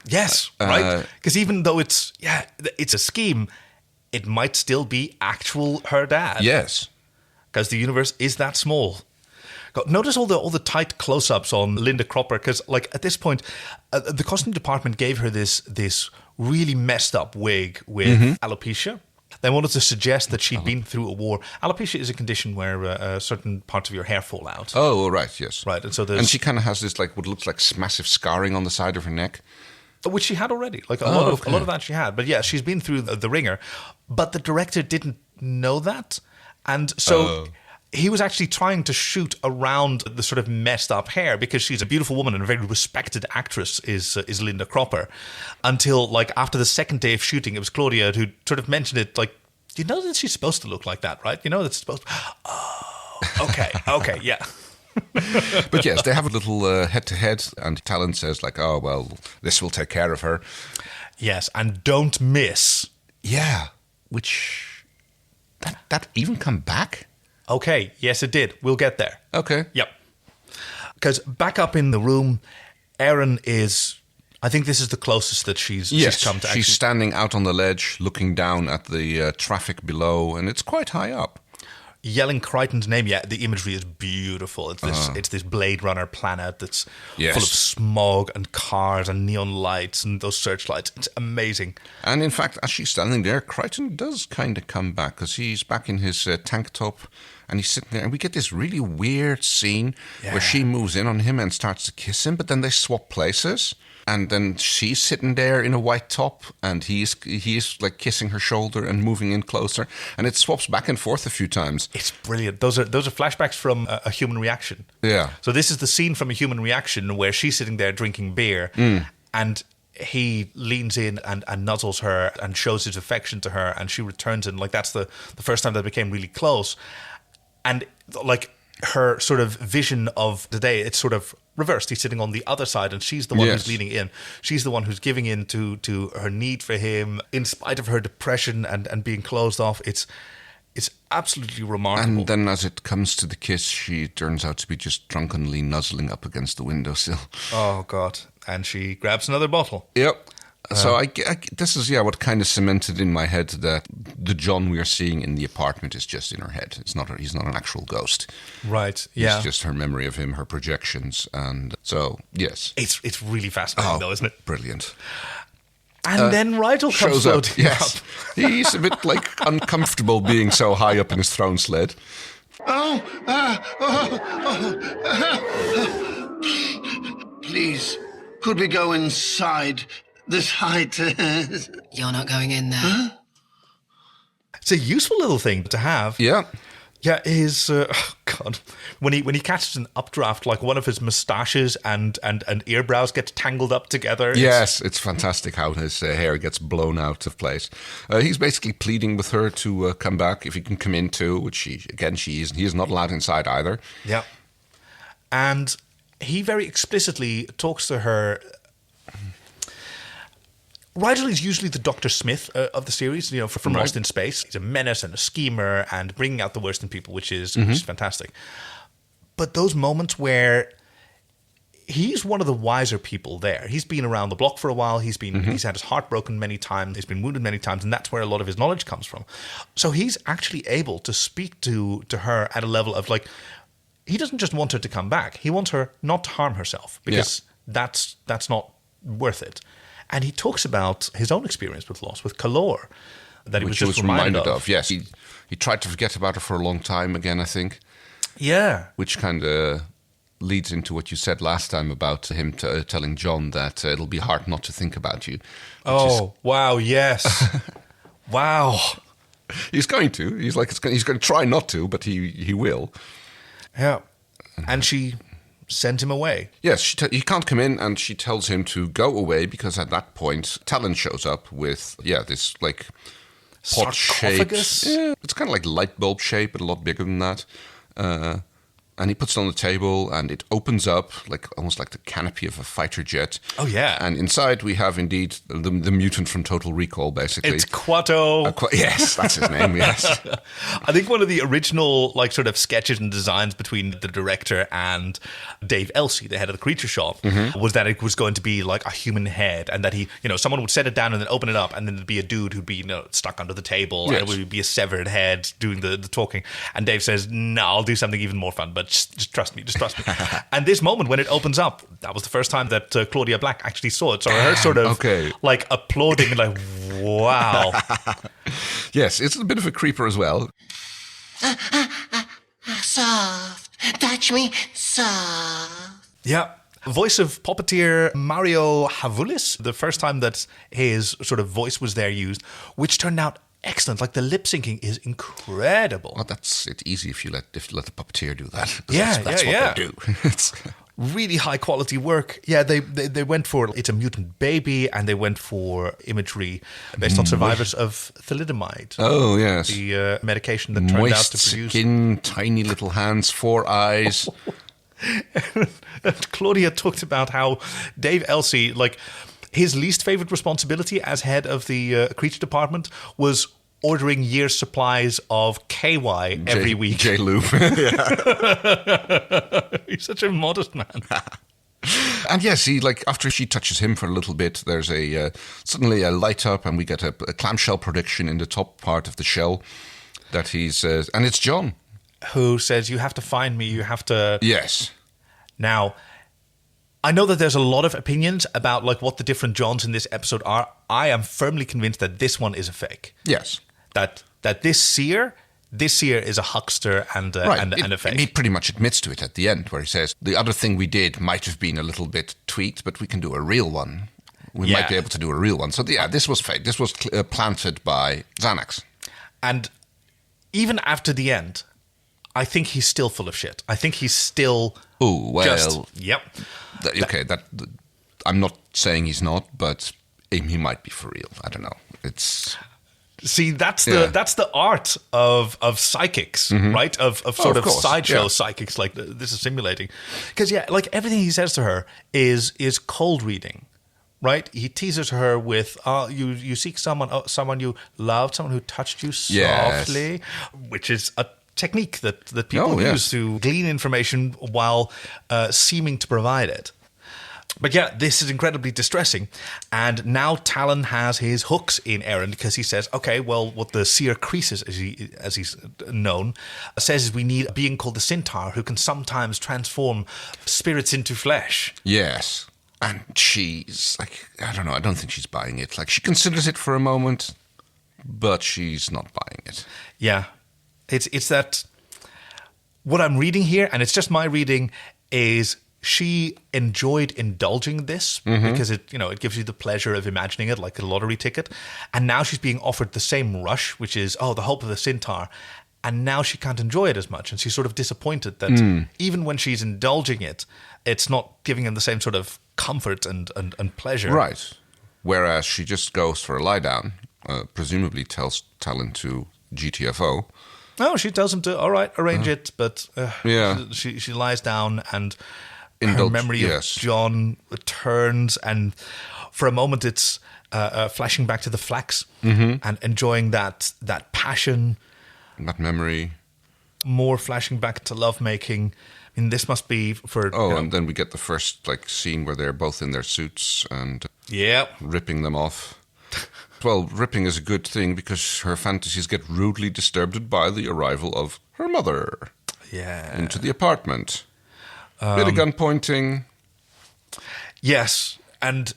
Yes, right? Because even though it's a scheme, it might still be her dad. Yes. Because the universe is that small. God, notice all the tight close-ups on Linda Cropper, because like at this point, the costume department gave her this really messed up wig with alopecia. They wanted to suggest that she'd been through a war. Alopecia is a condition where certain parts of your hair fall out. Oh, right, yes. Right, and she kind of has this, like, what looks like massive scarring on the side of her neck. Which she had already. Like, a lot of that she had. But yeah, she's been through the ringer. But the director didn't know that. And so he was actually trying to shoot around the sort of messed up hair, because she's a beautiful woman and a very respected actress is Linda Cropper, until like after the second day of shooting, it was Claudia who sort of mentioned it, like, you know that she's supposed to look like that, right? You know that's supposed to... Oh, okay, yeah. But yes, they have a little head-to-head, and Talon says like, oh, well, this will take care of her. Yes, and don't miss. Yeah, which... That even come back? Okay, yes, it did. We'll get there. Okay. Yep. Because back up in the room, Aeryn is... I think this is the closest that she's come to. She's standing out on the ledge, looking down at the traffic below, and it's quite high up. Yelling Crichton's name. Yeah, the imagery is beautiful. It's this Blade Runner planet that's full of smog and cars and neon lights and those searchlights. It's amazing. And in fact, as she's standing there, Crichton does kind of come back, because he's back in his tank top, and he's sitting there, and we get this really weird scene where she moves in on him and starts to kiss him, but then they swap places. And then she's sitting there in a white top, and he's like kissing her shoulder and moving in closer, and it swaps back and forth a few times. It's brilliant. Those are flashbacks from a human reaction. Yeah. So this is the scene from a human reaction where she's sitting there drinking beer, and he leans in and nuzzles her and shows his affection to her, and she returns, and like that's the first time they became really close. And like her sort of vision of the day, it's sort of reversed. He's sitting on the other side, and she's the one who's leaning in. She's the one who's giving in to her need for him, in spite of her depression and being closed off. It's absolutely remarkable. And then as it comes to the kiss, she turns out to be just drunkenly nuzzling up against the windowsill. Oh, God. And she grabs another bottle. Yep. So this is what kind of cemented in my head that the John we are seeing in the apartment is just in her head. He's not an actual ghost. Right. Yeah. It's just her memory of him, her projections, and so yes, it's really fascinating though, isn't it? Brilliant. And then Rigel comes up. Yes, he's a bit like uncomfortable being so high up in his throne sled. Please, could we go inside? This height. You're not going in there. Huh? It's a useful little thing to have. Yeah. Yeah, his God, when he catches an updraft, like one of his moustaches and earbrows get tangled up together. Yes, it's fantastic how his hair gets blown out of place. He's basically pleading with her to come back if he can come in too, which he is not allowed inside either. Yeah, and he very explicitly talks to her. Rigel is usually the Dr. Smith of the series, from Lost in Space. He's a menace and a schemer and bringing out the worst in people, which is fantastic. But those moments where he's one of the wiser people there. He's been around the block for a while. He's had his heart broken many times. He's been wounded many times, and that's where a lot of his knowledge comes from. So he's actually able to speak to her at a level of like, he doesn't just want her to come back. He wants her not to harm herself, because that's not worth it. And he talks about his own experience with loss, with Kalor, that he was just reminded of. Yes, he tried to forget about her for a long time again, I think. Yeah. Which kind of leads into what you said last time about him telling John that it'll be hard not to think about you. Wow, yes. Wow. He's going to. He's going to try not to, but he will. Yeah. And she sent him away. Yes, he can't come in, and she tells him to go away, because at that point, Talon shows up with, this, like, pot-shaped... Yeah, it's kind of like light bulb shape, but a lot bigger than that. And he puts it on the table, and it opens up, like almost like the canopy of a fighter jet. Oh, yeah. And inside we have, indeed, the mutant from Total Recall, basically. It's Quato. Yes, that's his name, yes. I think one of the original, like, sort of sketches and designs between the director and Dave Elsey, the head of the Creature Shop, was that it was going to be like a human head, and that he, someone would set it down and then open it up, and then there'd be a dude who'd be, stuck under the table, and it would be a severed head doing the talking. And Dave says, no, I'll do something even more fun. But just trust me. And this moment when it opens up, that was the first time that Claudia Black actually saw it. So I heard sort of like applauding and like, wow. Yes, it's a bit of a creeper as well. Soft. Touch me soft. Yeah. Voice of puppeteer Mario Havulis, the first time that his sort of voice was there used, which turned out excellent. Like the lip syncing is incredible. Well, it's easy if you let the puppeteer do that. Yeah, that's what they do. It's really high quality work. Yeah, they went for It's a Mutant Baby, and they went for imagery based on survivors of thalidomide. Oh, yes. The medication that turned moist out to produce skin, tiny little hands, 4 eyes. And Claudia talked about how Dave Elsey, like his least favorite responsibility as head of the creature department was ordering year's supplies of KY every week. J-Lube. He's such a modest man. And yes, after she touches him for a little bit, there's suddenly a light up, and we get a clamshell prediction in the top part of the shell that and it's John. Who says, you have to find me, you have to... Yes. Now, I know that there's a lot of opinions about like what the different Johns in this episode are. I am firmly convinced that this one is a fake. Yes. That this seer is a huckster and a fake. He pretty much admits to it at the end, where he says, the other thing we did might have been a little bit tweaked, but we can do a real one. We might be able to do a real one. So yeah, this was fake. This was planted by Xanax. And even after the end, I think he's still full of shit. I think he's still... Oh, well... Yep. I'm not saying he's not, but he might be for real. I don't know. It's... See, that's the art of psychics, right? Of sort of sideshow psychics like this is simulating. Because, like everything he says to her is cold reading, right? He teases her with, you seek someone you loved, someone who touched you softly, which is a technique that people use to glean information while seeming to provide it. But yeah, this is incredibly distressing. And now Talon has his hooks in Aeryn because he says, okay, well, what the seer Croesus, as he's known, says is we need a being called the Centaur who can sometimes transform spirits into flesh. Yes. And she's like, I don't know, I don't think she's buying it. Like, she considers it for a moment, but she's not buying it. Yeah. It's that what I'm reading here, and it's just my reading, is she enjoyed indulging this because it gives you the pleasure of imagining it like a lottery ticket. And now she's being offered the same rush, which is, the hope of the Centaur. And now she can't enjoy it as much. And she's sort of disappointed that even when she's indulging it, it's not giving him the same sort of comfort and pleasure. Right. Whereas she just goes for a lie down, presumably tells Talon to GTFO. No, she tells him to, all right, arrange it. But she lies down and... her memory of John returns, and for a moment it's flashing back to the flax and enjoying that passion. That memory. More flashing back to lovemaking. I mean, this must be for... and then we get the first scene where they're both in their suits and ripping them off. Well, ripping is a good thing because her fantasies get rudely disturbed by the arrival of her mother into the apartment. Bit of gun pointing. Yes, and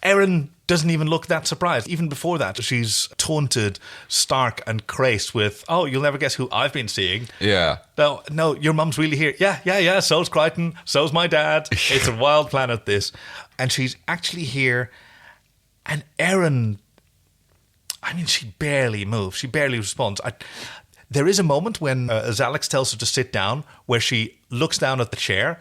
Aeryn doesn't even look that surprised. Even before that, she's taunted Stark and Crace with, you'll never guess who I've been seeing. Yeah. No, your mum's really here. Yeah, so's Crichton, so's my dad. It's a wild planet, this. And she's actually here, and Aeryn, she barely moves. She barely responds. There is a moment when Xalex tells her to sit down where she looks down at the chair.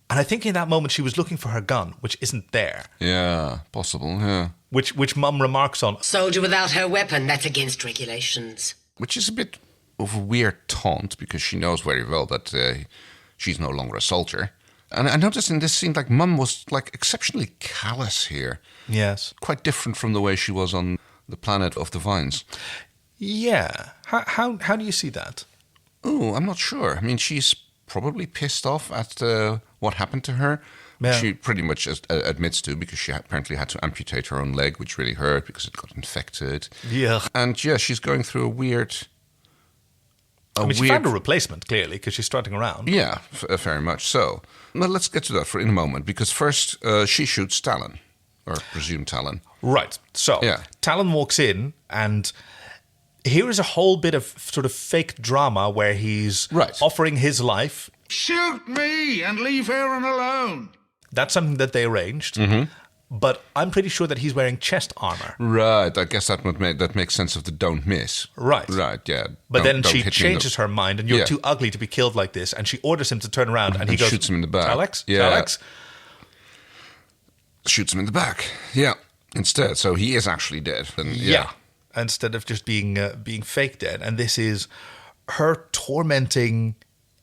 And I think in that moment she was looking for her gun, which isn't there. Yeah, possible, yeah. Which Mum remarks on. Soldier without her weapon, that's against regulations. Which is a bit of a weird taunt because she knows very well that she's no longer a soldier. And I noticed in this scene, Mum was exceptionally callous here. Yes. Quite different from the way she was on the planet of the Vines. Yeah. How do you see that? Oh, I'm not sure. She's probably pissed off at what happened to her. Yeah. She pretty much admits to because she apparently had to amputate her own leg, which really hurt because it got infected. Yeah. And she's going through a weird... she found a replacement, clearly, because she's strutting around. Yeah, very much so. Well, let's get to that in a moment, because first she shoots Talon, or presumed Talon. Right. So, Talon walks in, and here is a whole bit of sort of fake drama where he's offering his life. Shoot me and leave Aeryn alone. That's something that they arranged. Mm-hmm. But I'm pretty sure that he's wearing chest armor. Right, I guess that makes sense of the don't miss. Right. Right, yeah. But then she changes her mind, and you're too ugly to be killed like this, and she orders him to turn around, and he goes... shoots him in the back. Alex? Yeah. Alex? Shoots him in the back, yeah, instead. So he is actually dead. And, instead of just being fake dead. And this is her tormenting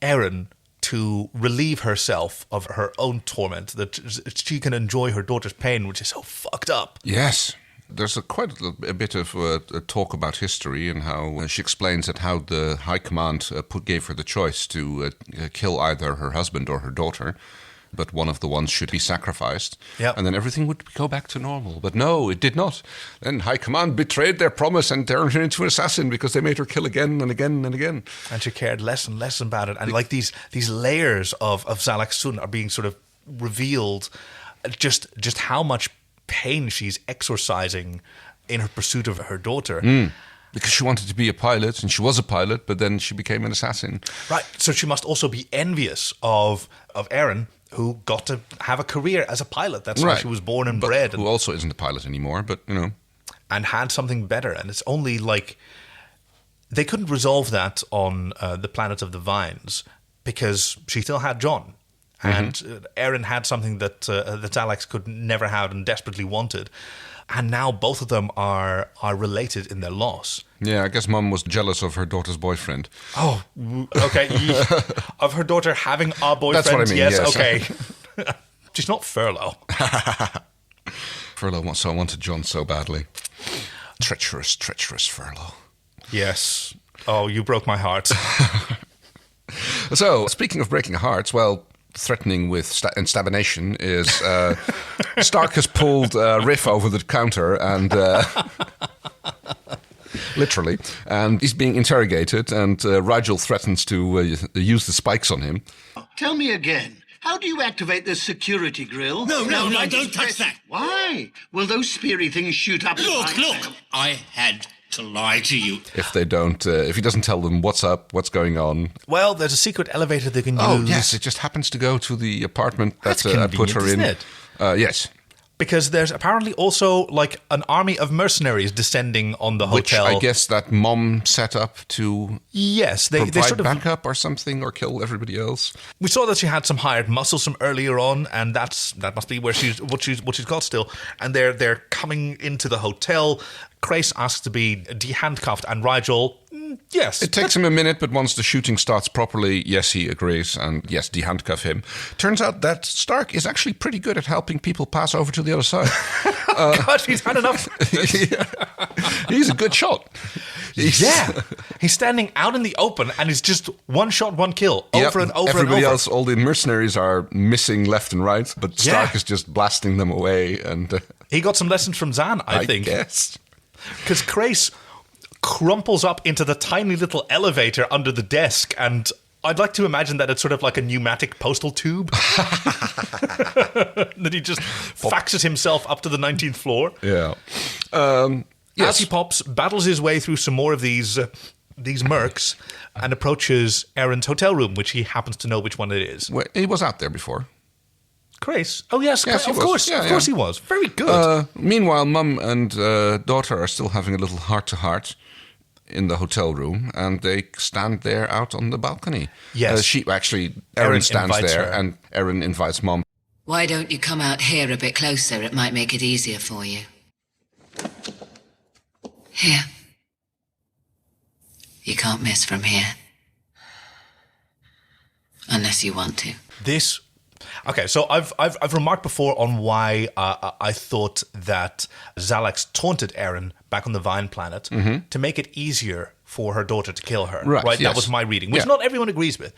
Aeryn to relieve herself of her own torment, that she can enjoy her daughter's pain, which is so fucked up. Yes. There's quite a bit of a talk about history and how she explains that how the High Command gave her the choice to kill either her husband or her daughter, but one of the ones should be sacrificed, and then everything would go back to normal. But no, it did not. Then High Command betrayed their promise and turned her into an assassin because they made her kill again and again and again. And she cared less and less about it. And like these layers of Zalak Sun are being sort of revealed, just how much pain she's exorcising in her pursuit of her daughter. Because she wanted to be a pilot, and she was a pilot, but then she became an assassin. Right, so she must also be envious of Aeryn, who got to have a career as a pilot. That's why she was born and bred. Who also isn't a pilot anymore, but, you know. And had something better. And it's only like... They couldn't resolve that on the Planet of the Vines because she still had John. And Aeryn had something that Alex could never have and desperately wanted. And now both of them are related in their loss. Yeah, I guess Mum was jealous of her daughter's boyfriend. Oh, okay. Of her daughter having a boyfriend? That's what I mean, yes. Okay. She's not Furlough. Furlough wanted John so badly. Treacherous Furlough. Yes. Oh, you broke my heart. So, speaking of breaking hearts, well... threatening with instabination is Stark has pulled Riff over the counter and literally, and he's being interrogated, and Rigel threatens to use the spikes on him. Tell me again, how do you activate the security grill? No, don't touch that. Why? Will those speary things shoot up? Look, I had to lie to you. If they don't, if he doesn't tell them what's up, what's going on. Well, there's a secret elevator they can use. Oh, yes, it just happens to go to the apartment that I put her in. Isn't it? Yes. Because there's apparently also like an army of mercenaries descending on the hotel. Which I guess that Mom set up to they sort of backup or something, or kill everybody else. We saw that she had some hired muscles from earlier on, and that must be where what she's got still. And they're coming into the hotel. Grace asks to be de-handcuffed, and Rigel, yes. It takes him a minute, but once the shooting starts properly, yes, he agrees, and yes, de-handcuff him. Turns out that Stark is actually pretty good at helping people pass over to the other side. God, he's had enough. He's a good shot. He's standing out in the open, and it's just one shot, one kill, over and over Everybody and over. else, all the mercenaries are missing left and right, but Stark is just blasting them away. And he got some lessons from Zan, I think. Yes. Because Grace crumples up into the tiny little elevator under the desk, and I'd like to imagine that it's sort of like a pneumatic postal tube. That he just faxes himself up to the 19th floor. Yeah. Yes. As he pops, battles his way through some more of these mercs, and approaches Aeryn's hotel room, which he happens to know which one it is. Well, he was out there before. Grace? Oh, yes, of course. Yeah, of course he was. Very good. Meanwhile, Mum and daughter are still having a little heart-to-heart in the hotel room, and they stand there out on the balcony. Yes. Aeryn stands there, and Aeryn invites Mum. Why don't you come out here a bit closer? It might make it easier for you. Here. You can't miss from here. Unless you want to. Okay, so I've remarked before on why I thought that Zalax taunted Aeryn back on the Vine planet to make it easier for her daughter to kill her. Right? Yes. That was my reading, which not everyone agrees with.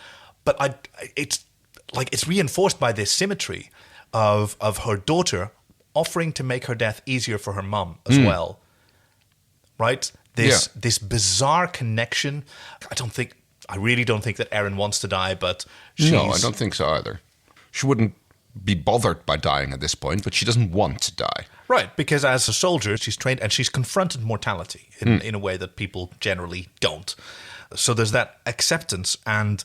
But it's reinforced by this symmetry of her daughter offering to make her death easier for her mum as well. Right? This bizarre connection. I I really don't think that Aeryn wants to die, but No, I don't think so either. She wouldn't be bothered by dying at this point, but she doesn't want to die. Right, because as a soldier, she's trained and she's confronted mortality in a way that people generally don't. So there's that acceptance and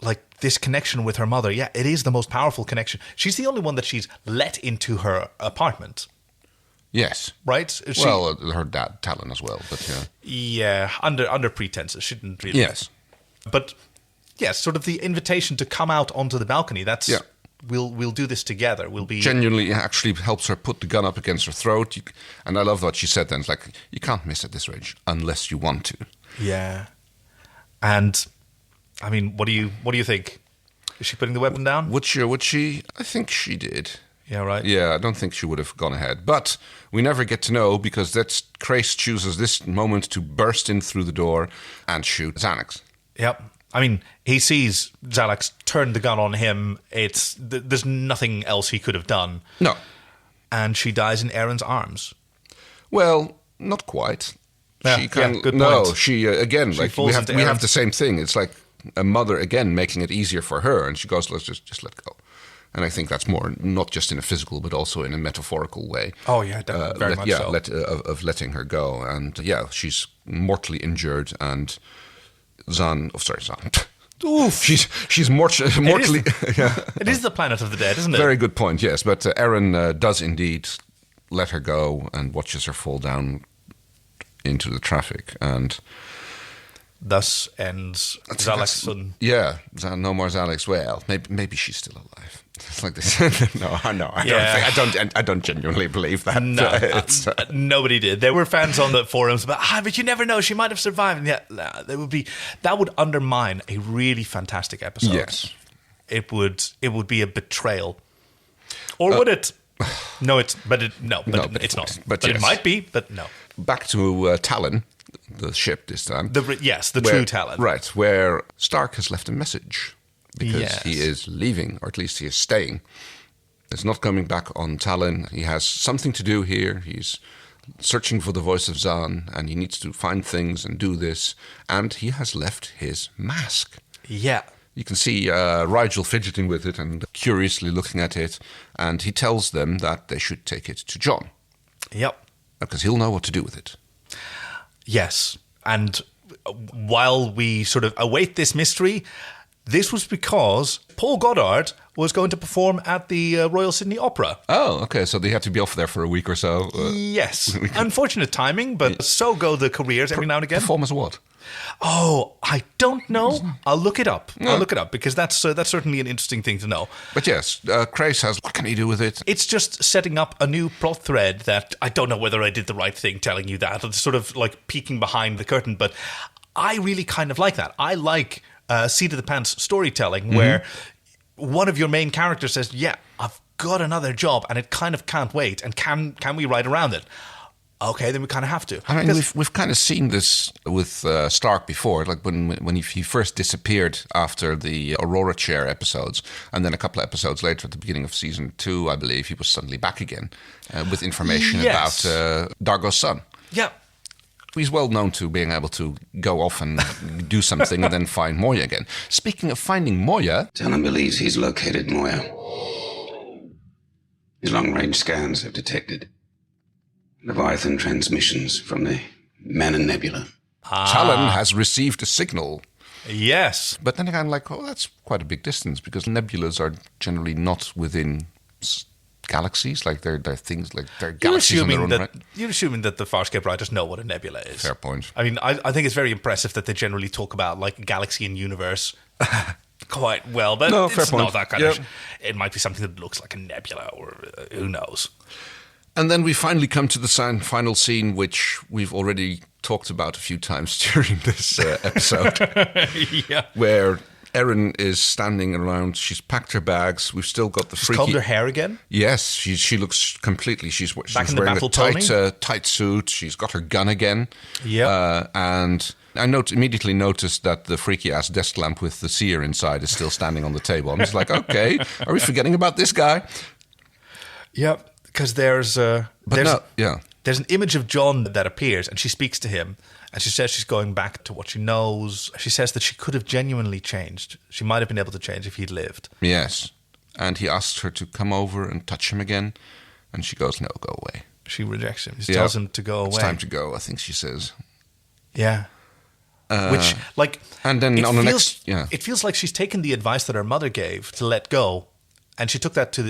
like this connection with her mother. Yeah, it is the most powerful connection. She's the only one that she's let into her apartment. Yes. Right? Her dad, Talon, as well. But yeah, under pretenses. She didn't really. Yes. But yes, sort of the invitation to come out onto the balcony. That's we'll do this together. We'll be genuinely actually helps her put the gun up against her throat. And I love what she said then. It's like, you can't miss at this range unless you want to. Yeah. And I mean, what do you think? Is she putting the weapon down? Would she? I think she did. Yeah, right. Yeah, I don't think she would have gone ahead. But we never get to know because Crace chooses this moment to burst in through the door and shoot Xanax. Yep. I mean, he sees Xanax turn the gun on him. There's nothing else he could have done. No. And she dies in Aeryn's arms. Well, not quite. Yeah, good point. No, she again, She like falls we have the same thing. It's like a mother again making it easier for her, and she goes, "Let's just let go." And I think that's more not just in a physical, but also in a metaphorical way. Oh yeah, very much so. Of letting her go, and yeah, she's mortally injured, and Zan. Oof. She's mortally. It is the planet of the dead, isn't it? Very good point. Yes, but Aeryn does indeed let her go and watches her fall down into the traffic, and thus ends Xalak's son. Yeah, no more Xanax. Well, maybe she's still alive. It's like this. I don't genuinely believe that. No, nobody did. There were fans on the forums about, but you never know, she might have survived. And that would undermine a really fantastic episode. Yes, it would be a betrayal, or would it? No, it's not. But yes. It might be. But no. Back to Talon, the ship this time. The true Talon. Right, where Stark has left a message because he is leaving, or at least he is staying. He's not coming back on Talon. He has something to do here. He's searching for the voice of Zan, and he needs to find things and do this. And he has left his mask. Yeah. You can see Rigel fidgeting with it and curiously looking at it, and he tells them that they should take it to John. Yep. Because he'll know what to do with it. Yes. And while we sort of await this mystery, this was because Paul Goddard was going to perform at the Royal Sydney Opera. Oh, okay. So they had to be off there for a week or so. Yes. Unfortunate timing, but so go the careers every now and again. Perform as what? Oh, I don't know. I'll look it up. No. I'll look it up because that's certainly an interesting thing to know. But yes, Crace has, what can he do with it? It's just setting up a new plot thread that I don't know whether I did the right thing telling you that. It's sort of like peeking behind the curtain, but I really kind of like that. I like seat of the pants storytelling where one of your main characters says, yeah, I've got another job and it kind of can't wait. And can we ride around it? Okay, then we kind of have to. I mean, we've kind of seen this with Stark before, like when he first disappeared after the Aurora Chair episodes, and then a couple of episodes later at the beginning of season 2, I believe, he was suddenly back again with information about Dargo's son. Yeah. He's well known to being able to go off and do something and then find Moya again. Speaking of finding Moya... Talon believes he's located Moya. His long-range scans have detected Leviathan transmissions from the Mana Nebula. Talon has received a signal. Yes. But then again, that's quite a big distance because nebulas are generally not within galaxies. Like they're things like they're galaxies on their own, right? You're assuming that the Farscape writers know what a nebula is. Fair point. I mean, I think it's very impressive that they generally talk about like galaxy and universe quite well, but no, it's not that kind of... It might be something that looks like a nebula, or who knows. And then we finally come to the final scene, which we've already talked about a few times during this episode. Where Aeryn is standing around. She's packed her bags. We've still got the freaky... She's combed her hair again? Yes, she looks completely... She's wearing a tight suit. She's got her gun again. Yeah. And I immediately noticed that the freaky-ass desk lamp with the seer inside is still standing on the table. I'm just like, okay, are we forgetting about this guy? Yep. Because there's there's an image of John that appears, and she speaks to him, and she says she's going back to what she knows. She says that she could have genuinely changed. She might have been able to change if he'd lived. Yes. And he asks her to come over and touch him again, and she goes, no, go away. She rejects him. She tells him to go away. It's time to go, I think she says. Yeah. Which, like... And then on the next... Yeah. It feels like she's taken the advice that her mother gave to let go, and she took that to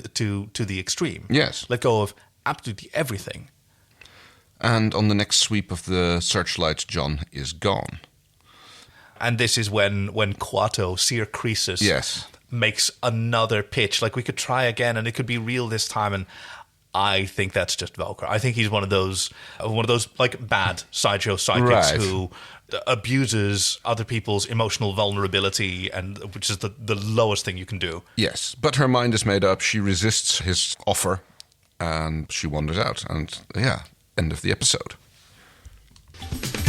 the extreme. Yes. Let go of absolutely everything. And on the next sweep of the searchlight, John is gone. And this is when Quato, Seer Croesus, makes another pitch. Like, we could try again, and it could be real this time. And I think that's just Velcro. I think he's one of those like bad sideshow psychics who abuses other people's emotional vulnerability, and which is the lowest thing you can do. Yes, but her mind is made up. She resists his offer, and she wanders out. And end of the episode.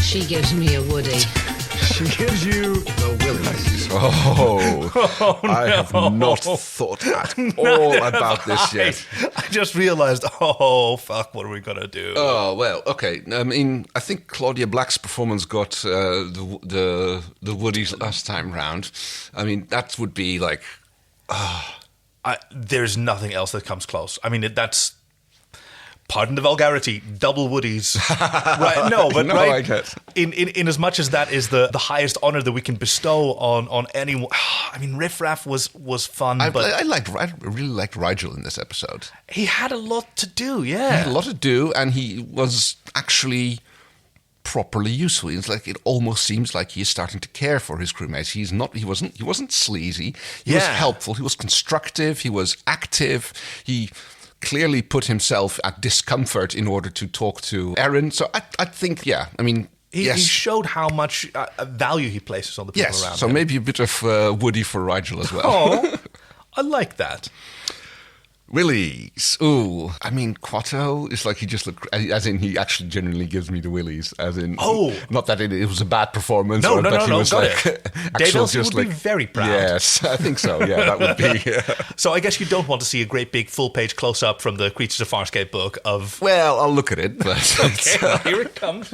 She gives me a Woody. She gives you the willies. Oh, I have not thought at all about this yet. I just realized, oh, fuck, what are we going to do? Oh, well, okay. I mean, I think Claudia Black's performance got the Woodies last time round. I mean, that would be like... there's nothing else that comes close. I mean, that's... Pardon the vulgarity, double Woodies. Right? No, but no, right. I get. In as much as that is the highest honor that we can bestow on anyone. I mean, Riff Raff was fun, I really liked Rigel in this episode. He had a lot to do. Yeah, he had a lot to do, and he was actually properly useful. It's like it almost seems like he is starting to care for his crewmates. He wasn't sleazy. He was helpful. He was constructive. He was active. He clearly put himself at discomfort in order to talk to Aeryn. So I think, I mean, he showed how much value he places on the people around him. So maybe a bit of Woody for Rigel as well. Oh, I like that. Willies. Ooh. I mean, Quato is like he just looked, as in he actually genuinely gives me the willies, as in, not that it was a bad performance. No, he was like, Dave Elsie would be very proud. Yes, I think so. Yeah, that would be. So I guess you don't want to see a great big full-page close-up from the Creatures of Farscape book of... Well, I'll look at it, but... Okay, well, here it comes.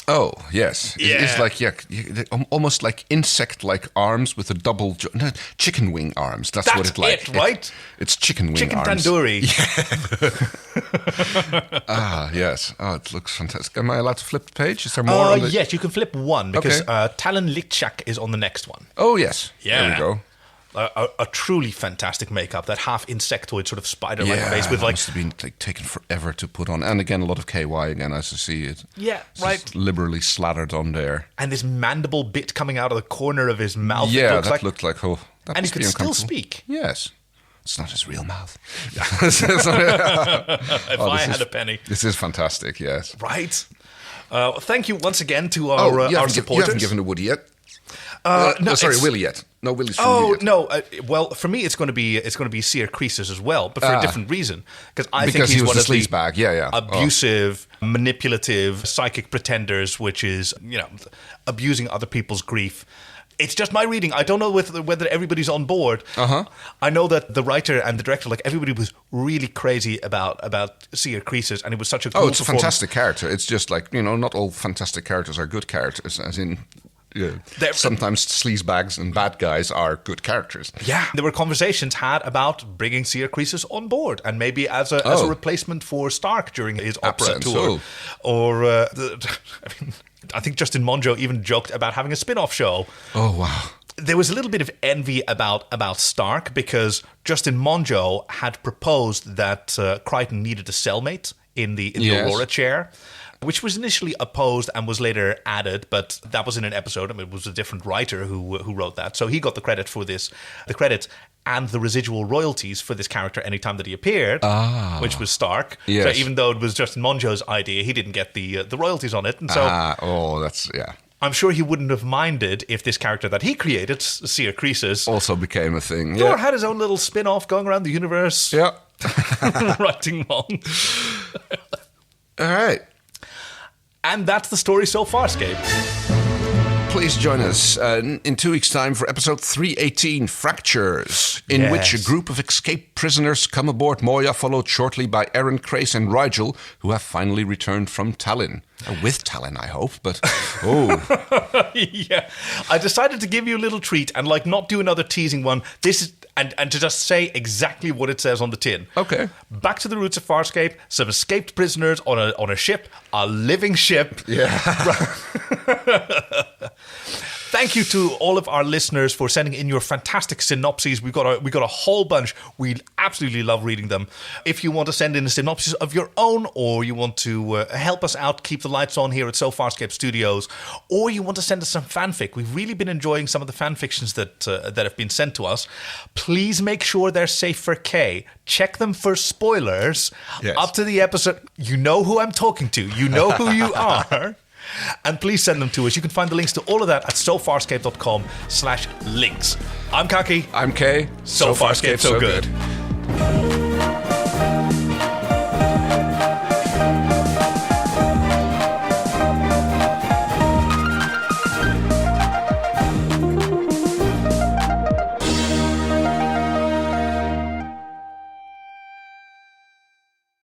Oh, yes. Yeah. It's like, almost like insect-like arms with a double... chicken wing arms. That's what it's like. Right? It's chicken wing chicken arms. Tandoori. Yeah. Yes. Oh, it looks fantastic. Am I allowed to flip the page? Is there more on the... Yes, you can flip one, because Talon Lichak is on the next one. Oh, yes. Yeah. There we go. A truly fantastic makeup, that half insectoid sort of spider-like face with like... must have been taken forever to put on. And again, a lot of KY again, as I see it. Yeah, it's right. Just liberally slathered on there. And this mandible bit coming out of the corner of his mouth. Yeah, that looked like... Oh, that and he must could be still speak. Yes. It's not his real mouth. If I had a penny. This is fantastic, yes. Right. Thank you once again to our supporters. You haven't given a Woody yet. Willy yet. No, Willy's from you yet. No. Well, for me, it's going to be Seer Croesus as well, but for a different reason. Because I think he's one of the bag. abusive, manipulative, psychic pretenders, which is abusing other people's grief. It's just my reading. I don't know whether everybody's on board. I know that the writer and the director, like everybody, was really crazy about Seer Croesus, and it was such a cool it's a fantastic character. It's just like not all fantastic characters are good characters, as in. Yeah. Sometimes sleazebags and bad guys are good characters. Yeah, there were conversations had about bringing Seer Croesus on board, and maybe as a replacement for Stark during his opera tour. Or I think Justin Monjo even joked about having a spin-off show. Oh wow! There was a little bit of envy about Stark because Justin Monjo had proposed that Crichton needed a cellmate in the Aurora chair, which was initially opposed and was later added, but that was in an episode. I mean, it was a different writer who wrote that. So he got the credit for this, and the residual royalties for this character anytime that he appeared, which was Stark. Yes. So even though it was Justin Monjo's idea, he didn't get the royalties on it. And so I'm sure he wouldn't have minded if this character that he created, Seer Croesus, also became a thing. Or had his own little spin-off going around the universe. Yeah. Writing long. All right. And that's the story so far, Farscape. please join us in 2 weeks' time for episode 318, Fractures, in which a group of escaped prisoners come aboard Moya, followed shortly by Aeryn, Crace, and Rigel, who have finally returned from Tallinn. With Tallinn, I hope, but Yeah. I decided to give you a little treat and not do another teasing one. This is and to just say exactly what it says on the tin. Okay. Back to the roots of Farscape, some escaped prisoners on a ship, a living ship. Yeah. Thank you to all of our listeners for sending in your fantastic synopses. We got a whole bunch. We absolutely love reading them. If you want to send in a synopsis of your own, or you want to help us out, keep the lights on here at So Farscape Studios, or you want to send us some fanfic, we've really been enjoying some of the fanfictions that have been sent to us. Please make sure they're safe for K. Check them for spoilers. Yes. Up to the episode. You know who I'm talking to. You know who you are. And please send them to us. You can find the links to all of that at sofarscape.com/links. I'm Kaki. I'm Kay. So Farscape, so good.